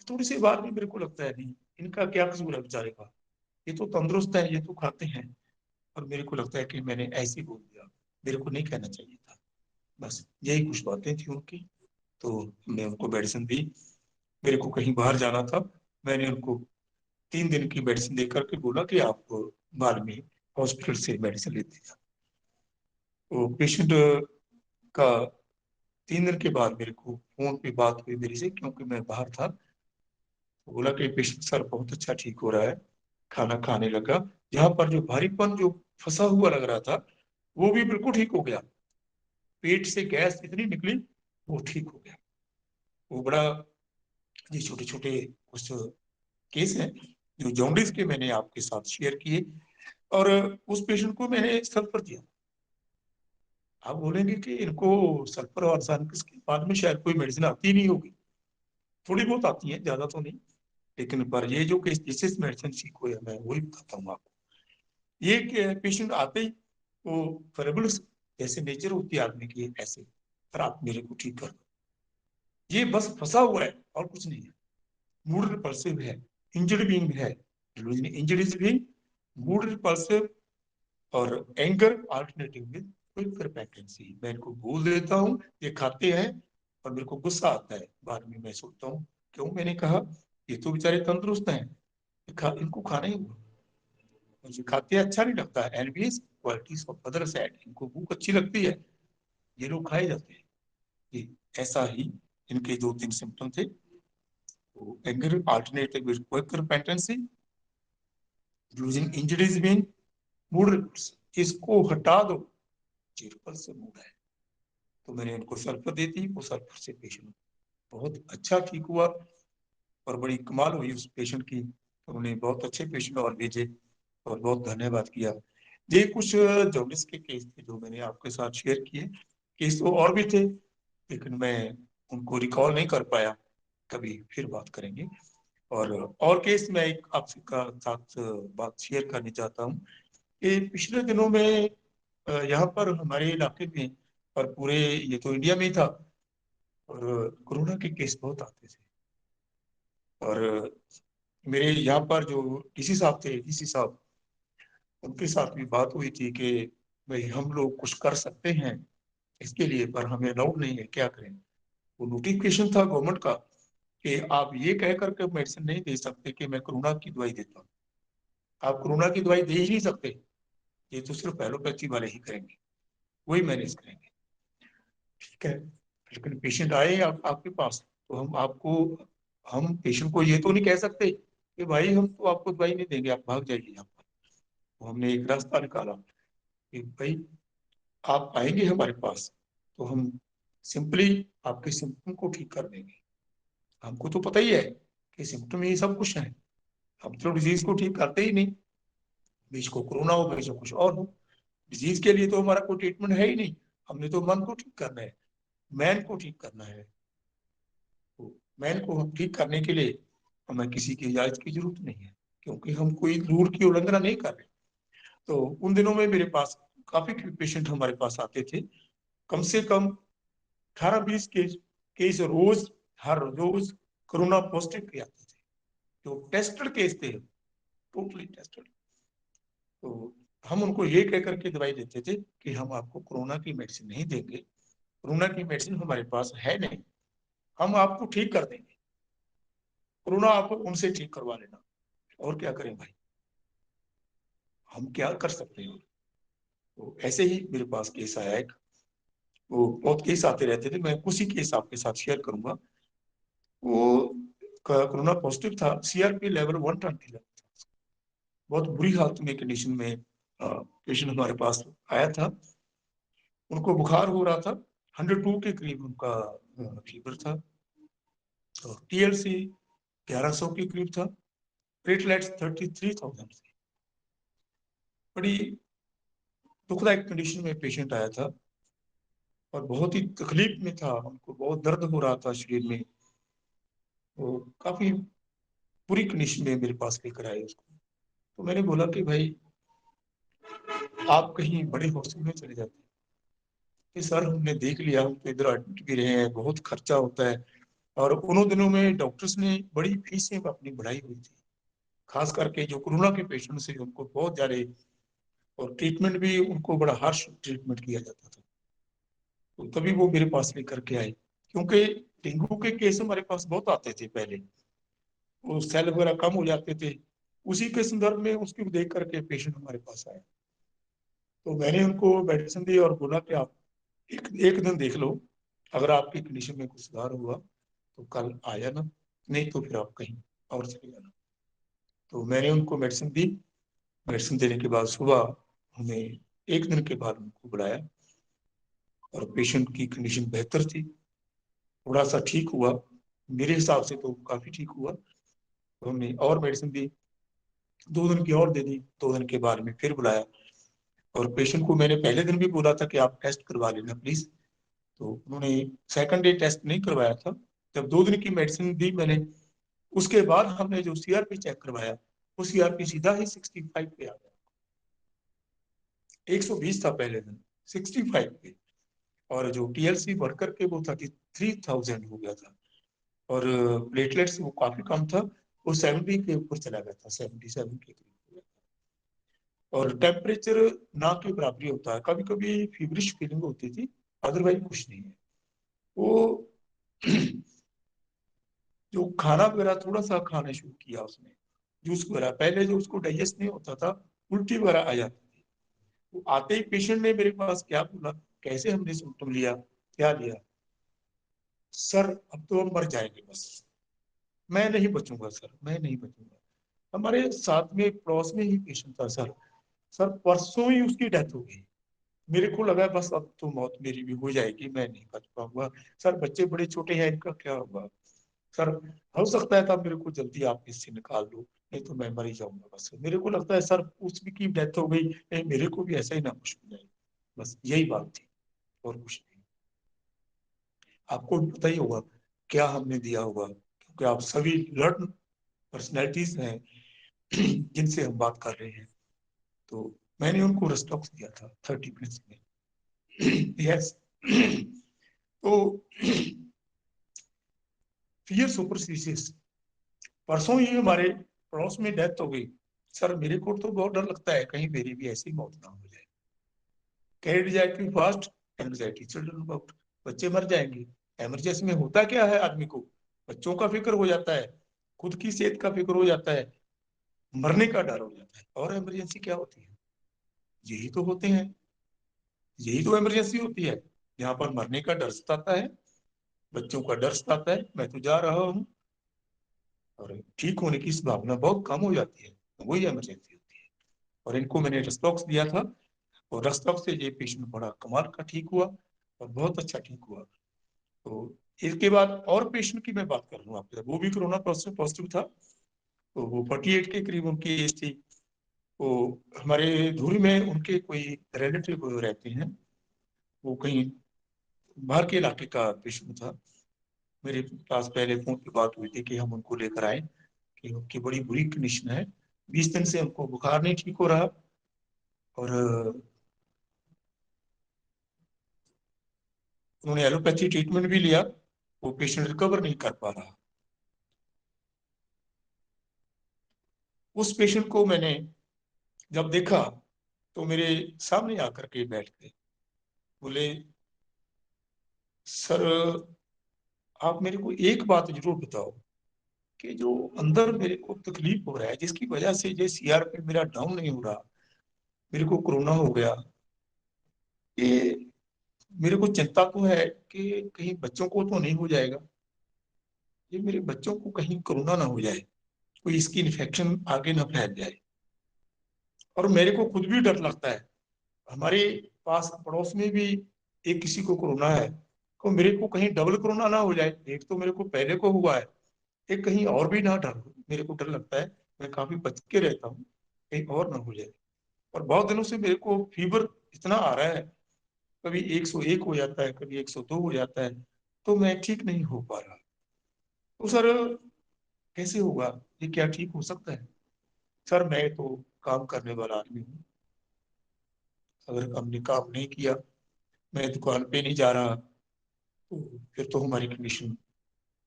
थोड़ी सी बात में मेरे को लगता है नहीं, इनका क्या कसूर है बेचारे का, ये तो तंदुरुस्त है, ये तो खाते हैं, और मेरे को लगता है कि मैंने ऐसे ही बोल दिया, मेरे को नहीं कहना चाहिए था। बस यही कुछ बातें थी उनकी। तो मैं उनको मेडिसिन दी, मेरे को कहीं बाहर जाना था, मैंने उनको 3 दिन की मेडिसिन देकर के बोला कि आप बाद में हॉस्पिटल से मेडिसिन लेते हैं। तो पेशेंट का 3 दिन के बाद मेरे को फोन पे बात हुई मेरी से, क्योंकि मैं बाहर था। तो बोला कि पेशेंट सर बहुत अच्छा ठीक हो रहा है, खाना खाने लगा, जहां पर जो भारीपन जो फंसा हुआ लग रहा था वो भी बिल्कुल ठीक हो गया, पेट से गैस इतनी निकली वो ठीक हो गया। वो बड़ा, ये छोटे छोटे कुछ केस हैं जो जॉन्डिस के मैंने आपके साथ शेयर किए, और उस पेशेंट को मैंने सल्फर दिया। आप बोलेंगे कि इनको सल्फर और साइनस के बाद में शायद कोई मेडिसिन आती नहीं होगी, थोड़ी बहुत आती है, ज्यादा तो नहीं, लेकिन पर ये जो केसेस मेडिसिन ठीक हुए मैं वही बताता हूँ आपको। ये पेशेंट आते ही वो फेरेबल जैसे नेचर होती है आदमी की, ऐसे सर आप मेरे को ठीक कर दो, ये बस फंसा हुआ है और कुछ नहीं है, मूड रिपल्सिव है, इंजर्ड बीइंग है, इंजरीज बीइंग मूड रिपल्सिव, और एंगर अल्टरनेटिंग विद क्विक रिपेंटेंसी। मैं इनको बोल देता हूँ, ये खाते हैं, और मेरे को गुस्सा आता है, बाद में मैं सोचता हूँ क्यों मैंने कहा, ये तो बेचारे तंदुरुस्त हैं, इनको खाना ही हुआ, मुझे खाते अच्छा नहीं लगता है, envious qualities of other side, इनको भूख अच्छी लगती है, ये लोग खाए जाते हैं। ये ऐसा ही इनके 2-3 सिम्टम थे, तो anger alternative with quick repentance, losing injuries being mood reports, इसको हटा दो, चिरपल से मूड है। तो मैंने उनको सल्फर दे दी, वो सल्फर से पेशेंट बहुत अच्छा ठीक हुआ, और बड़ी कमाल हुई उस पेशेंट की, उन्होंने बहुत अच्छे पेशेंट और भेजे, और बहुत धन्यवाद किया। ये कुछ जॉन्डिस के केस थे जो मैंने आपके साथ शेयर किए, केस तो और भी थे लेकिन मैं उनको रिकॉल नहीं कर पाया, कभी फिर बात करेंगे। और केस में एक आपसे का साथ बात शेयर करनी चाहता हूँ कि पिछले दिनों में यहाँ पर हमारे इलाके में, और पूरे ये तो इंडिया में ही था, और कोरोना के केस बहुत आते थे, और मेरे यहाँ पर जो डीसी साहब थे, डीसी साहब, उनके साथ भी बात हुई थी कि भाई हम लोग कुछ कर सकते हैं इसके लिए, पर हमें अलाउड नहीं है, क्या करें। वो नोटिफिकेशन था गवर्नमेंट का कि आप ये कह करके मेडिसिन नहीं दे सकते कि मैं कोरोना की दवाई देता हूँ, आप कोरोना की दवाई दे ही नहीं सकते, ये तो सिर्फ एलोपैथी वाले ही करेंगे, वही मैनेज करेंगे। ठीक है, लेकिन पेशेंट आए आपके पास, तो हम पेशेंट को ये तो नहीं कह सकते کہ بھائی ہم تو آپ کو دوائی نہیں دیں گے, آپ بھاگ جائیے یہاں پر. تو ہم نے ایک راستہ نکالا کہ بھائی آپ آئیں گے ہمارے پاس تو ہم سمپلی آپ کے سمپٹم کو ٹھیک کر دیں گے. ہم کو تو پتہ ہی ہے کہ سمپٹم ہی سب کچھ ہے, ہم تو ڈیزیز کو ٹھیک کرتے ہی نہیں, بیچ کو کورونا ہو بیچ کو کچھ اور ہو. ڈیزیز کے لیے تو ہمارا کوئی ٹریٹمنٹ ہے ہی نہیں, ہم نے تو من کو ٹھیک کرنا ہے, مین کو ٹھیک کرنا ہے. مین کو ہم ٹھیک کرنے کے لیے ہمیں کسی کی اجازت کی ضرورت نہیں ہے, کیونکہ ہم کوئی رول کی النگھنا نہیں کر رہے. تو ان دنوں میں میرے پاس کافی پیشنٹ ہمارے پاس آتے تھے, کم سے کم 18-20 کیس روز, ہر روز کورونا پازیٹیو کے آتے تھے, جو ٹیسٹڈ کیس تھے, ٹوٹلی ٹیسٹڈ. تو ہم ان کو یہ کہہ کر کے دوائی دیتے تھے کہ ہم آپ کو کورونا کی میڈیسن نہیں دیں گے, کورونا کی میڈیسن ہمارے پاس ہے نہیں, ہم آپ کو ٹھیک کر دیں گے, کورونا آپ ان سے ٹھیک کروا لینا. اور کیا کریں بھائی, ہم کیا کر سکتے ہیں. تو ایسے ہی میرے پاس کیس آیا ایک, وہ بہت کیس آتے رہتے تھے, میں اسی کیس آپ کے ساتھ شیئر کروں گا. وہ کورونا پازیٹیو تھا, CRP لیول 120 تھا, بہت بری حالت میں کنڈیشن میں پیشنٹ ہمارے پاس آیا تھا. ان کو بخار ہو رہا تھا, 102 کے قریب ان کا فیور تھا, TLC 1100 کے قریب تھا, پلیٹلیٹس 33,000 تھے. بڑی دکھ دائک کنڈیشن میں پیشنٹ آیا تھا اور بہت ہی تکلیف میں تھا, ان کو بہت درد ہو رہا تھا شریر میں. وہ کافی بری کنڈیشن میں میرے پاس لے کر آئے اس کو. تو میں نے بولا کہ بھائی آپ کہیں بڑے ہاسپٹل میں چلے جاتے ہیں. کہ سر ہم نے دیکھ لیا, ہم تو ادھر ایڈمٹ بھی رہے ہیں, بہت خرچہ ہوتا ہے, اور انہوں دنوں میں ڈاکٹرز نے بڑی فیسیں اپنی بڑھائی ہوئی تھی, خاص کر کے جو کورونا کے پیشنٹ سے ان کو بہت زیادہ, اور ٹریٹمنٹ بھی ان کو بڑا ہارش ٹریٹمنٹ کیا جاتا تھا. تو تبھی وہ میرے پاس لے کر کے آئے, کیونکہ ڈینگو کے کیس ہمارے پاس بہت آتے تھے پہلے, وہ سیل وغیرہ کم ہو جاتے تھے, اسی کے سندرب میں اس کو دیکھ کر کے پیشنٹ ہمارے پاس آئے. تو میں نے ان کو میڈیسن دی اور بولا کہ آپ ایک دن دیکھ لو, اگر آپ کی کنڈیشن میں کچھ سدھار ہوا تو کل آ جانا, نہیں تو پھر آپ کہیں اور چلے جانا. تو میں نے ان کو میڈیسن دی, میڈیسن دینے کے بعد صبح ہمیں ایک دن کے بعد ان کو بلایا, اور پیشنٹ کی کنڈیشن بہتر تھی, تھوڑا سا ٹھیک ہوا, میرے حساب سے تو کافی ٹھیک ہوا. تو ہم نے اور میڈیسن دی, 2 دن کی اور دے دی, 2 دن کے بعد میں پھر بلایا, اور پیشنٹ کو میں نے پہلے دن بھی بولا تھا کہ آپ ٹیسٹ کروا لینا پلیز. تو انہوں نے سیکنڈ ڈے ٹیسٹ نہیں کروایا تھا. جب 2 دن کی میڈیسن دی میں نے, اس کے بعد ہم نے جو CRP چیک کروایا, وہ CRP سیدھا ہی 65 پہ آ گیا. 120 تھا پہلے دن, 65 پہ, اور جو TLC بڑھ کر کے وہ 33,000 ہو گیا تھا, اور پلیٹلیٹس وہ کافی کم تھا, وہ 70 کے اوپر چلا گیا تھا, 77 کے قریب ہو گیا تھا. اور ٹیمپریچر نہ کے برابر ہوتا ہے, کبھی کبھی فیورش فیلنگ ہوتی تھی, ادروائز کچھ نہیں ہے. وہ جو کھانا وغیرہ تھوڑا سا کھانا شروع کیا اس نے, جوس وغیرہ, پہلے جو اس کو ڈائجسٹ نہیں ہوتا تھا, الٹی وغیرہ آ جاتی تھی. وہ آتے ہی پیشنٹ نے میرے پاس کیا بولا, کیسے ہم نے سمپٹم لیا, کیا لیا, سر اب تو ہم مر جائیں گے, بس میں نہیں بچوں گا سر, میں نہیں بچوں گا. ہمارے ساتھ میں پڑوس میں ہی پیشنٹ تھا سر پرسوں ہی اس کی ڈیتھ ہو گئی. میرے کو لگا بس اب تو موت میری بھی ہو جائے گی, میں نہیں بچ پاؤں گا. سر بچے بڑے چھوٹے ہیں, ان کا کیا ہوگا, سر ہو سکتا ہے تھا میرے کو جلدی آپ اس سے نکال دو, نہیں تو میں مر ہی جاؤں گا. بس میرے کو لگتا ہے سر اس کی ڈیتھ ہو گئی, میرے کو بھی ایسا ہی نہ کچھ ہو جائے. بس یہی بات تھی, اور کچھ نہیں. آپ کو پتہ ہی ہوگا کیا ہم نے دیا ہوگا, کیونکہ آپ سبھی لرن پرسنالٹیز ہیں جن سے ہم بات کر رہے ہیں. تو میں نے ان کو ریسٹاکس دیا تھا 30 منٹس میں. یس, تو فیئر سپرسٹیشس, پرسوں ہی ہمارے پڑوس میں ڈیتھ ہو گئی. سر میرے کو تو بہت ڈر لگتا ہے کہیں میری بھی ایسی موت نہ ہو جائے. کیریڈ جائے فاسٹ, اینگزائٹی چلڈرن اباؤٹ, بچے مر جائیں گے. ایمرجنسی میں ہوتا کیا ہے, آدمی کو بچوں کا فکر ہو جاتا ہے, خود کی صحت کا فکر ہو جاتا ہے, مرنے کا ڈر ہو جاتا ہے. اور ایمرجنسی کیا ہوتی ہے, یہی تو ہوتے ہیں, یہی تو ایمرجنسی ہوتی ہے, جہاں پر مرنے کا ڈر ستاتا ہے, بچوں کا ڈر ستاتا ہے. میں تو جا رہا ہوں, और ठीक होने की संभावना बहुत कम हो जाती है, वही इमरजेंसी होती है। और इनको मैंने रक्सटॉक्स दिया था और रक्सटॉक्स से ये पेशेंट बड़ा कमाल का ठीक हुआ और बहुत अच्छा ठीक हुआ। तो इसके बाद और पेशेंट की मैं बात कर लूँ आपसे, वो भी कोरोना पॉजिटिव था। तो वो 48 के करीब उनकी एज थी। वो हमारे धुरी में उनके कोई रिलेटिव रहते हैं, वो कहीं बाहर के इलाके का पेशेंट था। मेरे पास पहले फोन पे बात हुई थी कि हम उनको लेकर आए, कि उनकी बड़ी बुरी कंडीशन है, 20 दिन से उनको बुखार नहीं ठीक हो रहा और उन्होंने एलोपैथी ट्रीटमेंट भी लिया, वो पेशेंट रिकवर नहीं कर पा रहा। उस पेशेंट को मैंने जब देखा तो मेरे सामने आकर के बैठ गए, बोले सर आप मेरे को एक बात जरूर बताओ कि जो अंदर मेरे को तकलीफ हो रहा है, जिसकी वजह से ये सीआरपी मेरा डाउन नहीं हो रहा, मेरे को कोरोना हो गया, ये मेरे को चिंता तो है कि कहीं बच्चों को तो नहीं हो जाएगा, ये मेरे बच्चों को कहीं कोरोना ना हो जाए, कोई इसकी इन्फेक्शन आगे ना फैल जाए। और मेरे को खुद भी डर लगता है, हमारे पास पड़ोस में भी एक किसी को कोरोना है, तो मेरे को कहीं डबल कोरोना ना हो जाए, एक तो मेरे को पहले को हुआ है, एक कहीं और भी ना डर, मेरे को डर लगता है। मैं काफी बच के रहता हूँ, कहीं और ना हो जाए। और बहुत दिनों से मेरे को फीवर इतना आ रहा है, कभी 101 हो जाता है, कभी 102 हो जाता है, तो मैं ठीक नहीं हो पा रहा। तो सर कैसे होगा, ये क्या ठीक हो सकता है? सर मैं तो काम करने वाला आदमी हूँ, अगर हमने काम नहीं किया, मैं दुकान पे नहीं जा रहा, तो फिर तो हमारी कंडीशन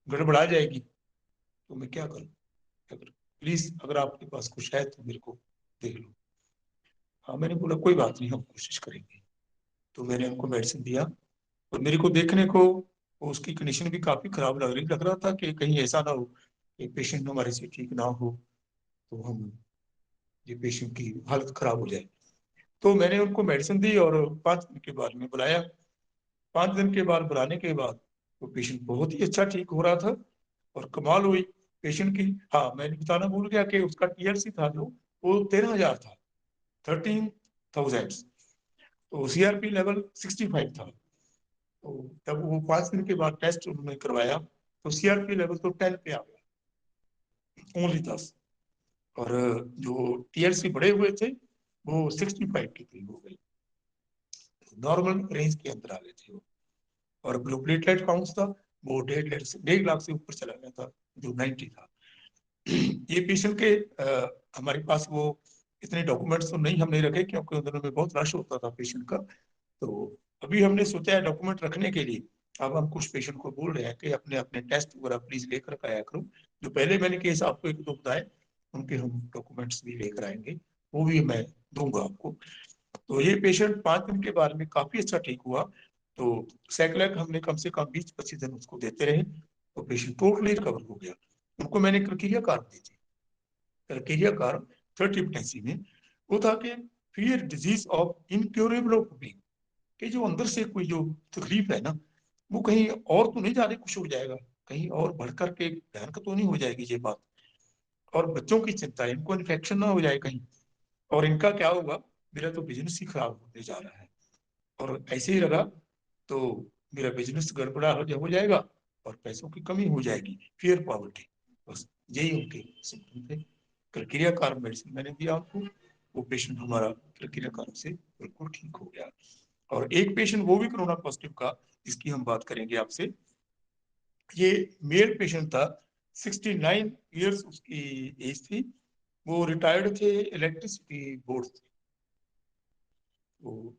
गड़बड़ा जाएगी, तो मैं क्या करूँ? अगर प्लीज अगर आपके पास कुछ है तो मेरे को देख लो। हाँ, मैंने बोला कोई बात नहीं, हम कोशिश करेंगे। तो मैंने उनको मेडिसिन दिया और मेरे को देखने को उसकी कंडीशन भी काफी खराब लग रहा था कि कहीं ऐसा ना हो कि पेशेंट हमारे से ठीक ना हो तो हम ये पेशेंट की हालत खराब हो जाए। तो मैंने उनको मेडिसिन दी और 5 दिन के बाद में बुलाया। 5 दिन के बाद बुलाने के बाद वो पेशेंट बहुत ही अच्छा ठीक हो रहा था और कमाल हुई पेशेंट की। हाँ, मैंने बताना भूल गया कि उसका टीएलसी था जो, वो 13,000 था, 13,000। तो सीआरपी लेवल 65 था। तो तब वो 5 दिन के बाद टेस्ट उन्होंने करवाया तो सीआरपी लेवल तो 10 पे आ गया, ओनली 10। और जो टीएलसी बढ़े हुए थे वो 65 के करीब हो गए, नॉर्मल रेंज के अंदर आ गए थे वो। और जो प्लेटलेट काउंट था वो 1.5 लाख से ऊपर चला गया था, जो 90 था। ये पेशेंट के हमारे पास वो इतने डॉक्यूमेंट्स तो नहीं हमने रखे, क्योंकि उन दिनों में बहुत रश होता था पेशेंट का। तो अभी हमने सोचा है डॉक्यूमेंट रखने के लिए, अब हम कुछ पेशेंट को बोल रहे हैं कि अपने अपने टेस्ट वगैरह प्लीज लेकर आया करो। जो पहले मैंने केस आपको एक दो बताए उनके हम डॉक्यूमेंट्स भी लेकर आएंगे, वो भी मैं दूंगा आपको। तो ये पेशेंट 5 दिन के बाद में काफी अच्छा ठीक हुआ। तो सैकलैक हमने कम से कम 20-25 दिन उसको देते रहे, तो पेशेंट टोटली रिकवर हो गया। उनको मैंने क्राइटेरिया कार्ड दी थी। क्राइटेरिया कार्ड थर्ड टिप्टेंसी में वो था कि fear disease of incurable of being, कि जो अंदर से कोई जो तकलीफ है ना, वो कहीं और तो नहीं ज्यादा कुछ हो जाएगा, कहीं और बढ़ करके भयंकर तो नहीं हो जाएगी ये बात। और बच्चों की चिंता है, इनको इन्फेक्शन ना हो जाए कहीं, और इनका क्या होगा, मेरा तो बिजनेस ही खराब होने जा रहा है, और ऐसे ही रहा तो मेरा बिजनेस गड़बड़ा हो जाएगा और पैसों की कमी हो जाएगी, फियर पॉवर्टी। बस यही उनके सिम्टम थे। क्राइटेरिया कार्ड मेडिसिन मैंने दिया आपको, वो पेशेंट हमारा क्राइटेरिया कार्ड से बिल्कुल ठीक हो गया। और एक पेशेंट वो भी कोरोना पॉजिटिव का, जिसकी हम बात करेंगे आपसे। ये मेल पेशेंट था, 69 ईयर्स उसकी एज थी, वो रिटायर्ड थे इलेक्ट्रिसिटी बोर्ड से। तो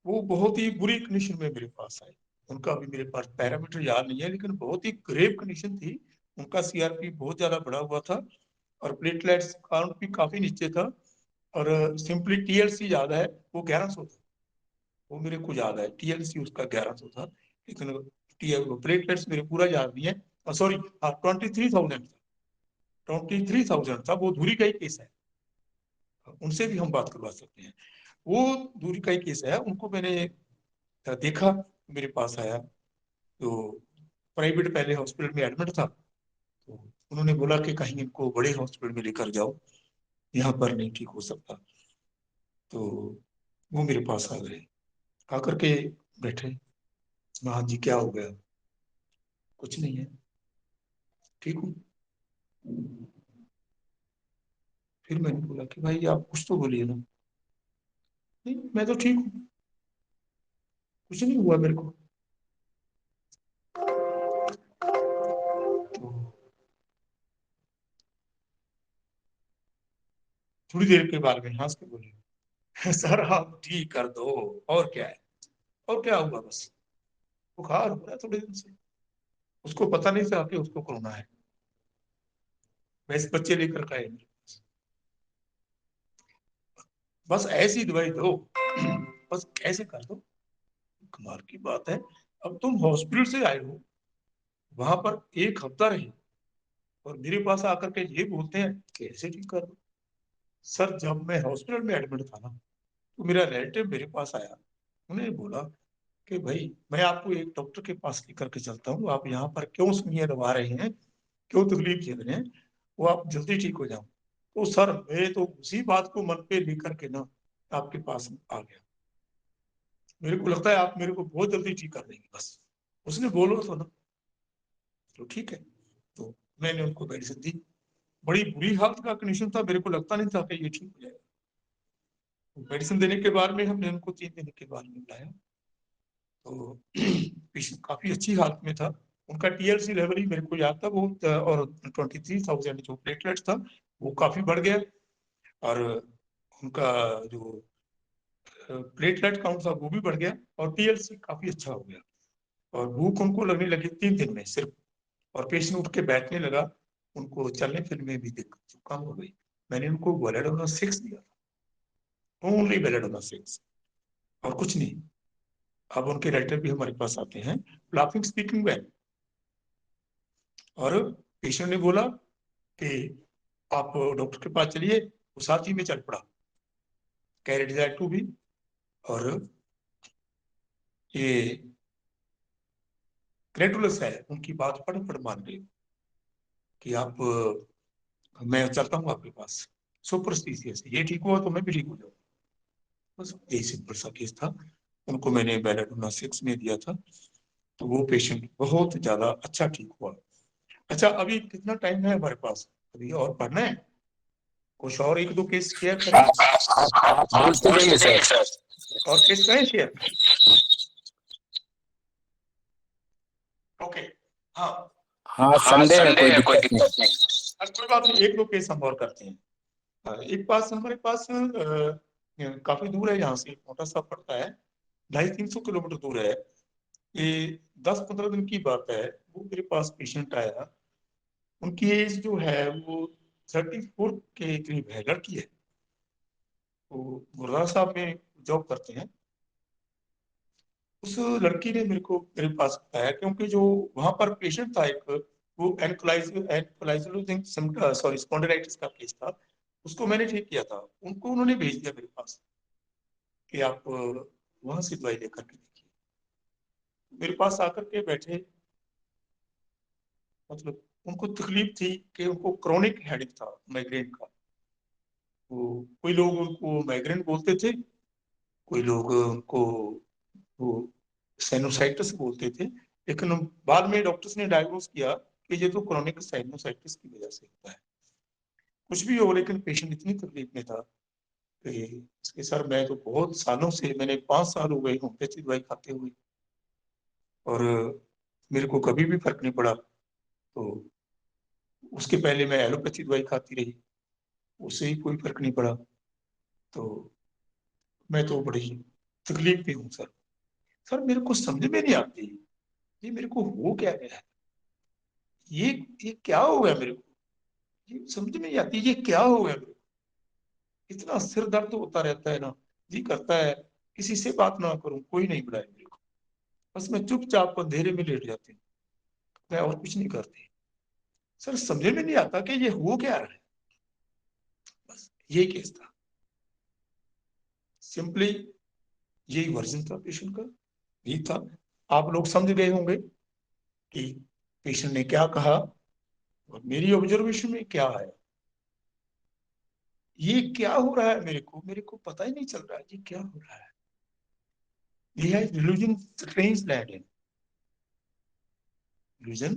वो बहुत ही बुरी कंडीशन में मेरे पास आए। उनका अभी मेरे पास पैरामीटर याद नहीं है, लेकिन बहुत ही ग्रेव कंडीशन थी। उनका सीआरपी बहुत ज्यादा बढ़ा हुआ था और प्लेटलेट्स काउंट भी काफी नीचे था, और सिंपली टीएलसी याद है वो 1100 था, वो मेरे को याद है टीएलसी उसका 1100 था, लेकिन प्लेटलेट्स मेरे पूरा याद नहीं है। सॉरी, हाँ 23,000 था, 23,000 था। वो धुरी का ही केस है, उनसे भी हम बात करवा सकते हैं। वो दूरी का ही केस है, उनको मैंने देखा, मेरे पास आया, तो प्राइवेट पहले हॉस्पिटल में एडमिट था, तो انہوں نے بولا کہ کہیں ان کو بڑے ہاسپٹل میں لے کر جاؤ, یہاں پر نہیں ٹھیک ہو سکتا. تو وہ میرے پاس آ گئے, آ کر کے بیٹھے, ہاں جی کیا ہو گیا؟ کچھ نہیں ہے, ٹھیک ہوں. پھر میں نے بولا کہ بھائی آپ کچھ تو بولیے نا. نہیں میں تو ٹھیک ہوں, کچھ نہیں ہوا میرے کو. تو تھوڑی دیر کے بعد میں ہنس کے بولے سر آپ ٹھیک کر دو, اور کیا ہے, اور کیا ہوگا, بس بخار ہو رہا ہے تھوڑے دن سے. اس کو پتہ نہیں تھا کہ اس کو کورونا ہے. ویسے بچے لے کر کے آئے, بس ایسی دوائی دو, بس ایسے کر دو. کمال کی بات ہے, اب تم ہاسپٹل سے آئے ہو, وہاں پر 1 ہفتہ رہے, اور میرے پاس آ کر کے یہ بولتے ہیں کہ ایسے ٹھیک کر دو. سر جب میں ہاسپٹل میں ایڈمٹ تھا نا, تو میرا ریلیٹو میرے پاس آیا, انہوں نے بولا کہ بھائی میں آپ کو ایک ڈاکٹر کے پاس لے کر کے چلتا ہوں, آپ یہاں پر کیوں سوئیاں دبا رہے ہیں, کیوں تکلیف جھیل رہے ہیں, وہ آپ جلدی ٹھیک ہو جاؤ. تو سر میں تو اسی بات کو من پہ لے کر کے نا آپ کے پاس آ گیا. میرے کو لگتا ہے آپ میرے کو بہت جلدی ٹھیک کر دیں گے, بس اس نے بولو تو نا. تو ٹھیک ہے, تو میں نے ان کو میڈیسن دی. بڑی بری حالت کا کنڈیشن تھا, میرے کو لگتا نہیں تھا کہ یہ ٹھیک ہو جائے گا. میڈیسن دینے کے بعد میں ہم نے ان کو 3 دن کے بعد میں بلایا, تو پیشنٹ کافی اچھی حالت میں تھا. ان کا TLC لیول ہی میرے کو یاد تھا, وہ اور 23,000 جو پلیٹلیٹس تھا وہ کافی بڑھ گیا, اور ان کا جو پلیٹلیٹ کاؤنٹ تھا وہ بھی بڑھ گیا, اور TLC کافی اچھا ہو گیا. اور بھوک ان کو لگنے لگی 3 دن میں صرف, اور پیشنٹ اٹھ کے بیٹھنے لگا, ان کو چلنے پھرنے بھی دقت کم ہو گئی. میں نے ان کو ویلیڈونا 6 دیا تھا, اونلی ویلیڈونا 6, اور کچھ نہیں. اب ان کے ریلیٹو بھی ہمارے پاس آتے ہیں, لافنگ اسپیکنگ ویل. اور پیشنٹ نے بولا کہ آپ ڈاکٹر کے پاس چلیے, وہ ساتھ ہی میں چل پڑا, کیریڈیزائر 2 بھی. اور یہ کریٹولس ہے, ان کی بات پڑھ مان گئی کہ آپ, میں چلتا ہوں آپ کے پاس, سپرسٹیشیس یہ ٹھیک ہوا تو میں بھی ٹھیک ہو جاؤں. بس یہی سمپل سا کیس تھا. ان کو میں نے ویلیڈونا 6 میں دیا تھا, تو وہ پیشنٹ بہت زیادہ اچھا ٹھیک ہوا. اچھا ابھی کتنا ٹائم ہے ہمارے پاس, ابھی اور پڑھنا ہے, کچھ اور 1-2 کیس شیئر کریں, بولتے رہیے سر. اور کیس کریں شیئر. اوکے, ہاں ہاں ہاں سنڈے ہے, سنڈے سنڈے کوئی ہے, کوئی دقت نہیں. دقت نہیں. کوئی بات نہیں, 1-2 کیس ہم اور کرتے ہیں. ایک پاس ہمارے پاس کافی دور ہے یہاں سے, موٹا سا پڑتا ہے, 250-300 کلومیٹر دور ہے. یہ 10-15 دن کی بات ہے, وہ میرے پاس پیشنٹ آیا. ان کی ایج جو ہے وہ 34 کے قریب ہے, لڑکی ہے. وہ گردوارا صاحب میں جاب کرتے ہیں. اس لڑکی نے میرے کو میرے پاس بتایا, کیونکہ جو وہاں پر پیشنٹ تھا ایک, وہ اسپونڈلائٹس کا کیس تھا, اس کو میں نے ٹھیک کیا تھا. ان کو انہوں نے بھیج دیا میرے پاس کہ آپ وہاں سے دوائی لے کر کے دیکھیے. میرے پاس آ کر کے بیٹھے, مطلب ان کو تکلیف تھی کہ ان کو کرونک ہیڈک تھا مائگرین کا. وہ کوئی لوگ ان کو مائگرین بولتے تھے, کوئی لوگ ان کو وہ سائنوسائٹس بولتے تھے, لیکن بعد میں ڈاکٹرز نے ڈائگنوز کیا کہ یہ تو کرونک سائنوسائٹس کی وجہ سے ہوتا ہے. کچھ بھی ہو, لیکن پیشنٹ اتنی تکلیف میں تھا کہ اس کے سر میں تو بہت سالوں سے, میں نے 5 سال ہو گئے ہومیوپیتھی دوائی کھاتے ہوئے, اور میرے کو کبھی بھی فرق نہیں پڑا. تو اس کے پہلے میں ایلوپیتھی دوائی کھاتی رہی, اس سے ہی کوئی فرق نہیں پڑا. تو میں تو بڑی تکلیف میں ہوں سر میرے کو سمجھ میں نہیں آتی, یہ میرے کو ہو کیا گیا ہے, یہ کیا ہو گیا میرے کو, یہ سمجھ میں نہیں آتی, یہ کیا ہو گیا میرے کو. اتنا سر درد ہوتا رہتا ہے نا, جی کرتا ہے کسی سے بات نہ کروں, کوئی نہیں بلائے میرے کو, بس میں چپ چاپ اندھیرے میں لیٹ جاتی ہوں, میں اور کچھ نہیں کرتی. سر سمجھ میں نہیں آتا کہ یہ ہو کیا رہا ہے. بس یہی کیس تھا, سمپلی یہی ورژن تھا پیشنٹ کا, یہی تھا. آپ لوگ سمجھ گئے ہوں گے کہ پیشنٹ نے کیا کہا, اور میری ऑब्जर्वेशन में क्या है, ये क्या हो रहा है मेरे को पता ही नहीं चल रहा है ये क्या हो रहा है. ये है delusion strange land है, delusion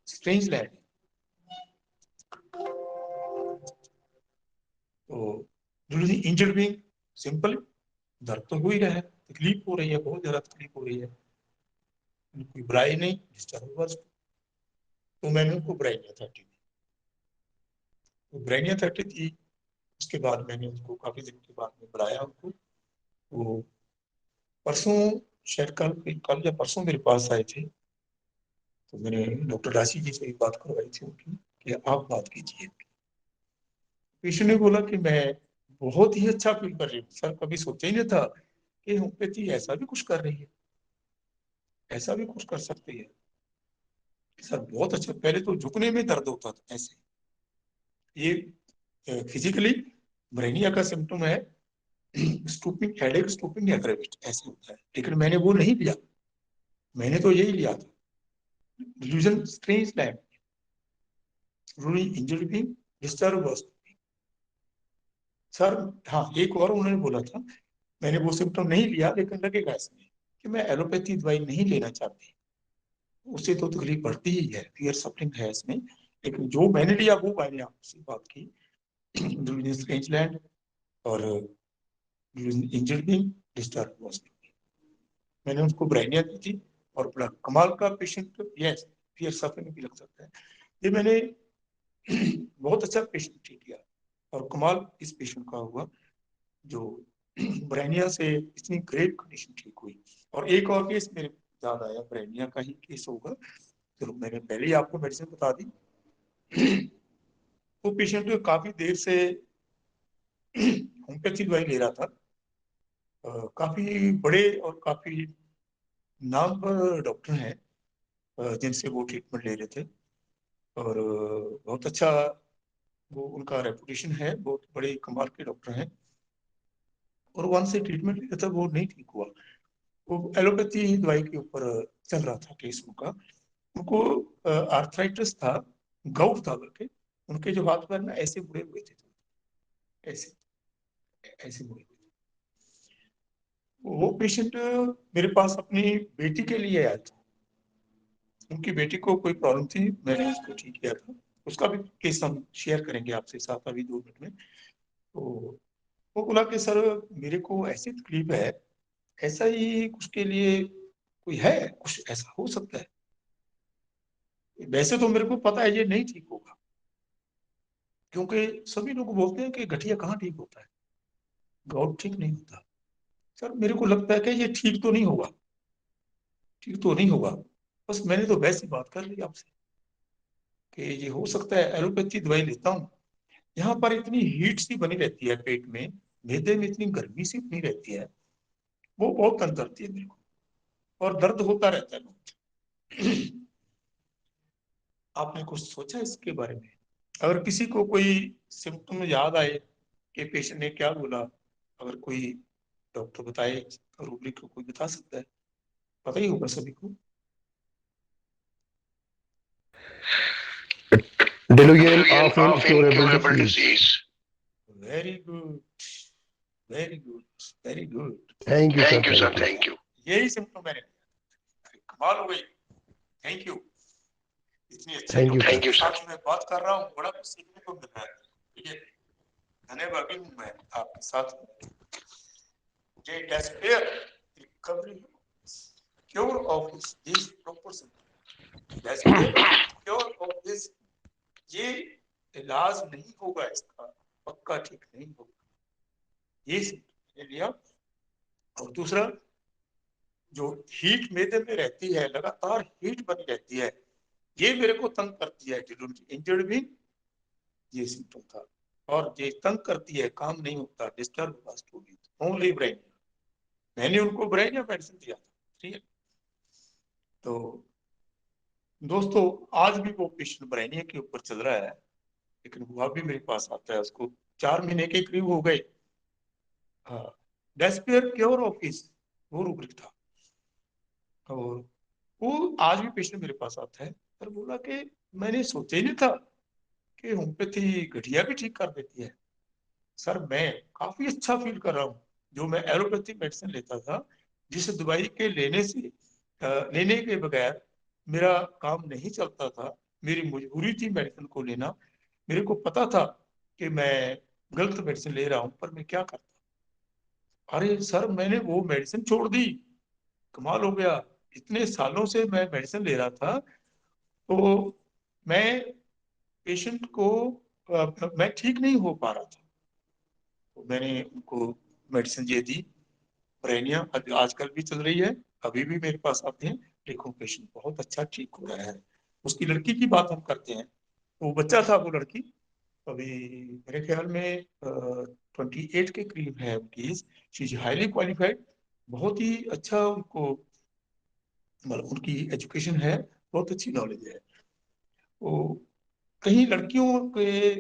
strange land. तो delusion injured being simple, दर्द तो हो ही रहा है, तकलीफ हो रही है, बहुत ज्यादा तकलीफ हो रही है, कोई बुराई नहीं, डिस्टर्ब बस. तो मैंने उनको ब्राइनिया 30 दी. तो ब्राइनिया 30 थी. उसके बाद मैंने उसको काफी दिन के बाद में बुलाया उनको. वो परसों शायद कल या परसों मेरे पास आए थे. तो मैंने डॉक्टर राशि जी से बात करवाई थी उनकी कि आप बात कीजिए. पेशेंट ने बोला कि मैं बहुत ही अच्छा फील कर रही हूँ सर, कभी सोचा ही नहीं था कि होम्योपैथी ऐसा भी कुछ कर रही है, ऐसा भी कुछ कर सकती है सर. बहुत अच्छा, पहले तो झुकने में दर्द होता था ऐसे. ये फिजिकली ब्रेनिया का सिम्टम है, स्टूपिंग हेडेक, स्टूपिंग या ग्रेविट ऐसे होता है. लेकिन मैंने वो नहीं लिया, मैंने तो यही लिया था, delusion strange land, ruling injury being disturb was. Sir हाँ, एक और उन्होंने बोला था, मैंने वो सिम्टम नहीं लिया लेकिन लगेगा इसमें कि मैं एलोपैथी दवाई नहीं लेना चाहती, उससे तो तकलीफ बढ़ती ही है, फियर सफरिंग है इसमें. लेकिन जो मैंने लिया वो मैंने आपसे बात की, डिल्यूजन स्ट्रेंज लैंड और इंजरी बीइंग डिस्टर्ब वाज. मैंने उसको ब्राइनिया दी थी और बड़ा कमाल का पेशेंट, यस फियर सफरिंग भी लग सकता है. ये मैंने बहुत अच्छा पेशेंट ठीक किया और कमाल इस पेशेंट का हुआ जो ब्राइनिया से इतनी ग्रेव कंडीशन ठीक हुई. और एक और केस मेरे याद आया, ब्राइनिया का ही केस होगा, चलो मैंने पहले ही आपको मेडिसिन बता दी. वो पेशेंट काफी देर से होम्योपैथी दवाई ले रहा था, काफी बड़े और काफी नामवर डॉक्टर हैं जिनसे वो ट्रीटमेंट ले रहे थे और बहुत अच्छा वो उनका रेपुटेशन है, बहुत बड़े कमाल के डॉक्टर हैं. और वन से ट्रीटमेंट लिया था, वो नहीं ठीक हुआ. वो एलोपैथी दवाई के ऊपर चल रहा था केस उनका. उनको आर्थराइटिस था, गाउट था, बल्कि उनके जो हाथ पैर ना ऐसे मुड़े हुए थे, ऐसे ऐसे मुड़े हुए थे. वो पेशेंट मेरे पास अपनी बेटी के लिए आया था. उनकी बेटी को कोई प्रॉब्लम थी, मैंने उसको ठीक किया था. उसका भी केस हम शेयर करेंगे आपसे साथ अभी 2 मिनट में. तो वो बोला कि सर मेरे को ऐसी तकलीफ है, ऐसा ही उसके लिए कोई है, कुछ ऐसा हो सकता है. वैसे तो मेरे को पता है ये नहीं ठीक होगा, क्योंकि सभी लोग बोलते हैं कि गठिया कहाँ ठीक होता है, गाउट ठीक नहीं होता. सर मेरे को लगता है कि ये ठीक तो नहीं होगा, ठीक तो नहीं होगा. बस मैंने तो वैसी बात कर ली आपसे कि ये हो सकता है. एलोपैथी दवाई लेता हूँ, यहाँ पर इतनी हीट सी बनी रहती है पेट में, मैदे में इतनी गर्मी सी बनी रहती है, वो बहुत तंग करती है मेरे को और दर्द होता रहता है. आपने कुछ सोचा इसके बारे में? अगर किसी को कोई सिम्टम याद आए कि पेशेंट ने क्या बोला, अगर कोई डॉक्टर बताए, रूब्रिक को कोई बता सकता है, पता ही होगा सभी को. Delusion of incurable disease. Very good, very good, very good. Thank you, sir. Thank you, sir. Thank you. Thank you. यही सिम्टम मैंने लिया. कमाल हो गई. Thank you. इतनी अच्छी Thank you, thank sir. You साथ में बात कर रहा हूँ, बड़ा कुछ सीखने को मिल रहा है. ठीक है, धन्यवाद हूँ मैं आपके साथ. ये despair recovery cure of this proper despair cure of this, ये इलाज नहीं होगा इसका, पक्का ठीक नहीं होगा. ये मैंने लिया. और दूसरा, जो हीट मैदे में रहती है, लगातार हीट बनी रहती है, ये मेरे को तंग करती है. इंजर्ड भी ये सिम्टम था, और ये तंग करती है, काम नहीं होता, डिस्टर्ब ओनली ब्रेन. मैंने उनको ब्रेन या मेडिसिन दिया था. ठीक है, तो दोस्तों आज भी वो पेशेंट ब्रेनिया के ऊपर चल रहा है, लेकिन वो अभी मेरे पास आता है, उसको 4 महीने के करीब हो गए. हाँ, डेस्पेयर क्योर ऑफिस वो रूब्रिक था, और वो आज भी पेशेंट मेरे पास आता है. सर बोला कि मैंने सोचा ही नहीं था कि होम्योपैथी गठिया भी ठीक कर देती है। सर मैं काफी अच्छा फील कर रहा हूँ। जो मैं एलोपैथी मेडिसिन लेता था, जिस दवाई के लेने के बगैर मेरा काम नहीं चलता था, मेरी मजबूरी थी मेडिसिन को लेना। मेरे को पता था कि मैं गलत मेडिसिन ले रहा हूँ, पर मैं क्या करता। अरे सर मैंने वो मेडिसिन छोड़ दी। कमाल हो गया। इतने सालों से मैं मेडिसिन ले रहा था, तो मैं पेशेंट को मैं ठीक नहीं हो पा रहा था। तो मैंने उनको मेडिसिन ये दी, प्रेनिया अभी आजकल भी चल रही है, अभी भी मेरे पास आते हैं। देखो पेशेंट बहुत अच्छा ठीक हो रहा है। उसकी लड़की की बात हम करते हैं, वो बच्चा था, वो लड़की अभी मेरे ख्याल में 28 के करीब है उनकी age. She is highly qualified, बहुत ही अच्छा उनको मतलब उनकी एजुकेशन है, बहुत अच्छी नॉलेज है। वो कहीं लड़कियों के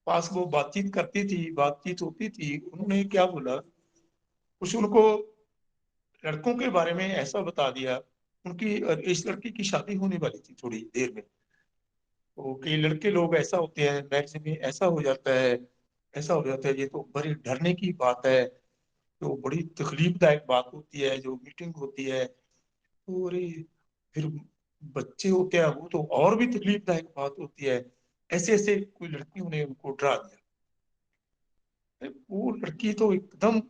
पास वो बातचीत करती थी, बातचीत होती थी, उन्होंने क्या बोला, कुछ उनको लड़कों के बारे में ऐसा बता दिया। उनकी इस लड़की की शादी होने वाली थी थोड़ी देर में। तो कई लड़के लोग ऐसा होते हैं, मैरिज में ऐसा हो जाता है, ऐसा हो जाता है। ये तो बड़ी डरने की बात है, तो बड़ी तकलीफदायक बात होती है जो मीटिंग होती है। तो अरे फिर बच्चे होते हैं, वो तो और भी तकलीफदायक बात होती है। ऐसे ऐसे कोई लड़कियों ने उनको डरा दिया। वो लड़की तो एकदम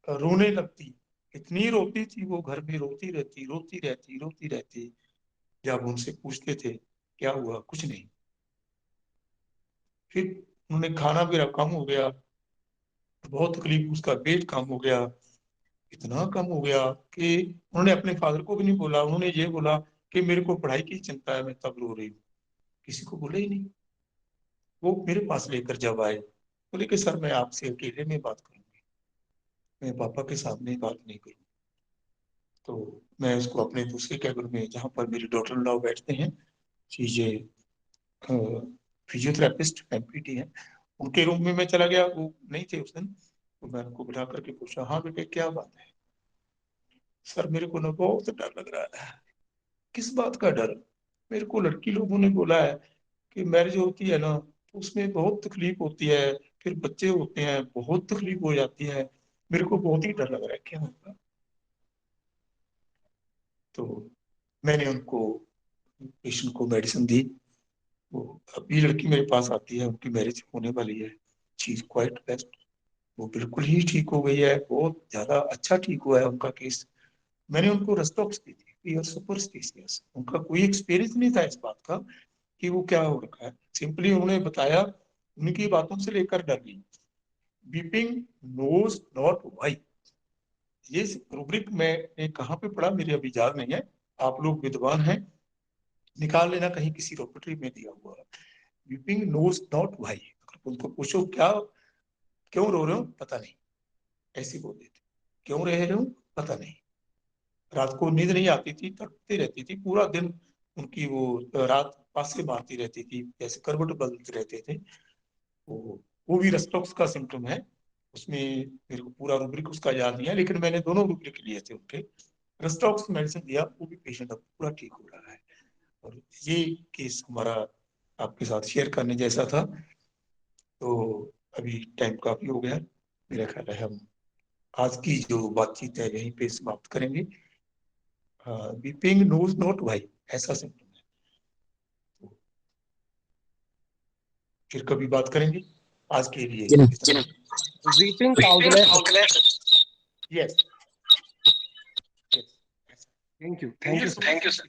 रोने लगती। इतनी रोती थी वो, घर में रोती रहती, रोती रहती, रोती रहती। जब उनसे पूछते थे क्या हुआ, कुछ नहीं। फिर उन्होंने खाना पीना कम हो गया, बहुत तकलीफ, उसका वेट कम हो गया। इतना कम हो गया कि उन्होंने अपने फादर को भी नहीं बोला। उन्होंने ये बोला कि मेरे को पढ़ाई की चिंता है, मैं तब रो रही हूँ। किसी को बोला ही नहीं। वो मेरे पास लेकर जब आए, बोले कि सर मैं आपसे अकेले में बात करूंगी, मैं पापा के सामने बात नहीं करूंगी। तो मैं उसको अपने दूसरे कैबिन में, जहाँ पर मेरी डॉटर इन लॉ बैठते हैं, चीजें फिजियोथेरेपिस्ट एमपीटी हैं, उनके रूम में मैं चला गया। वो नहीं थे उस दिन। तो मैं उनको बिठा करके पूछा, हाँ बेटे क्या बात है। सर मेरे को ना बहुत डर लग रहा है। किस बात का डर। मेरे को लड़की लोगों ने बोला है कि मैरिज होती है ना, तो उसमें बहुत तकलीफ होती है, फिर बच्चे होते हैं, बहुत तकलीफ हो जाती है। मेरे को बहुत ही डर लग रहा है, क्या होगा। तो मैंने उनको पेशेंट को मेडिसिन दी। वो अभी लड़की मेरे पास आती है, उनकी मैरिज होने वाली है। शी इज क्वाइट बेस्ट, वो बिल्कुल ही ठीक हो गई है, बहुत ज्यादा अच्छा ठीक हुआ है उनका केस। मैंने उनको रस्टॉक्स दी थी, वी आर सुपरस्टिशियस। उनका कोई एक्सपीरियंस नहीं था इस बात का कि वो क्या हो रखा है। सिंपली उन्होंने बताया, उनकी बातों से लेकर डर गई। वीपिंग नोज नॉट वाई, ये रूब्रिक मैंने कहाँ पे पढ़ा मेरे अभी याद नहीं है, आप लोग विद्वान हैं, निकाल लेना, कहीं किसी रॉकेटरी में दिया हुआ। वीपिंग नोज नॉट वाई, उनको पूछो क्या, क्यों रो रहे हो, पता नहीं, ऐसे बोल देते। क्यों रह रहे हो, पता नहीं। रात को नींद नहीं आती थी, तड़पती रहती थी पूरा दिन। उनकी वो रात पासे मारती रहती थी, जैसे करवट बदलते रहते थे। वो भी रस्टॉक्स का सिम्टम है। उसमें मेरे को पूरा रूब्रिक उसका याद नहीं है, लेकिन मैंने दोनों रूब्रिक लिए थे उनके। रस्टॉक्स मेडिसिन दिया, वो भी पेशेंट अब पूरा ठीक हो रहा है। और ये केस हमारा आपके साथ शेयर करने जैसा था। तो अभी टाइम काफी हो गया, मेरा ख्याल है हम आज की जो बातचीत है यहीं पे समाप्त करेंगे। वीपिंग नोज नॉट वाई ऐसा सिम्टम है। तो फिर कभी बात करेंगे, आज के लिए इतना। Weeping countenance. Yes, Thank you. Thank Thank you, you sir. Thank you sir.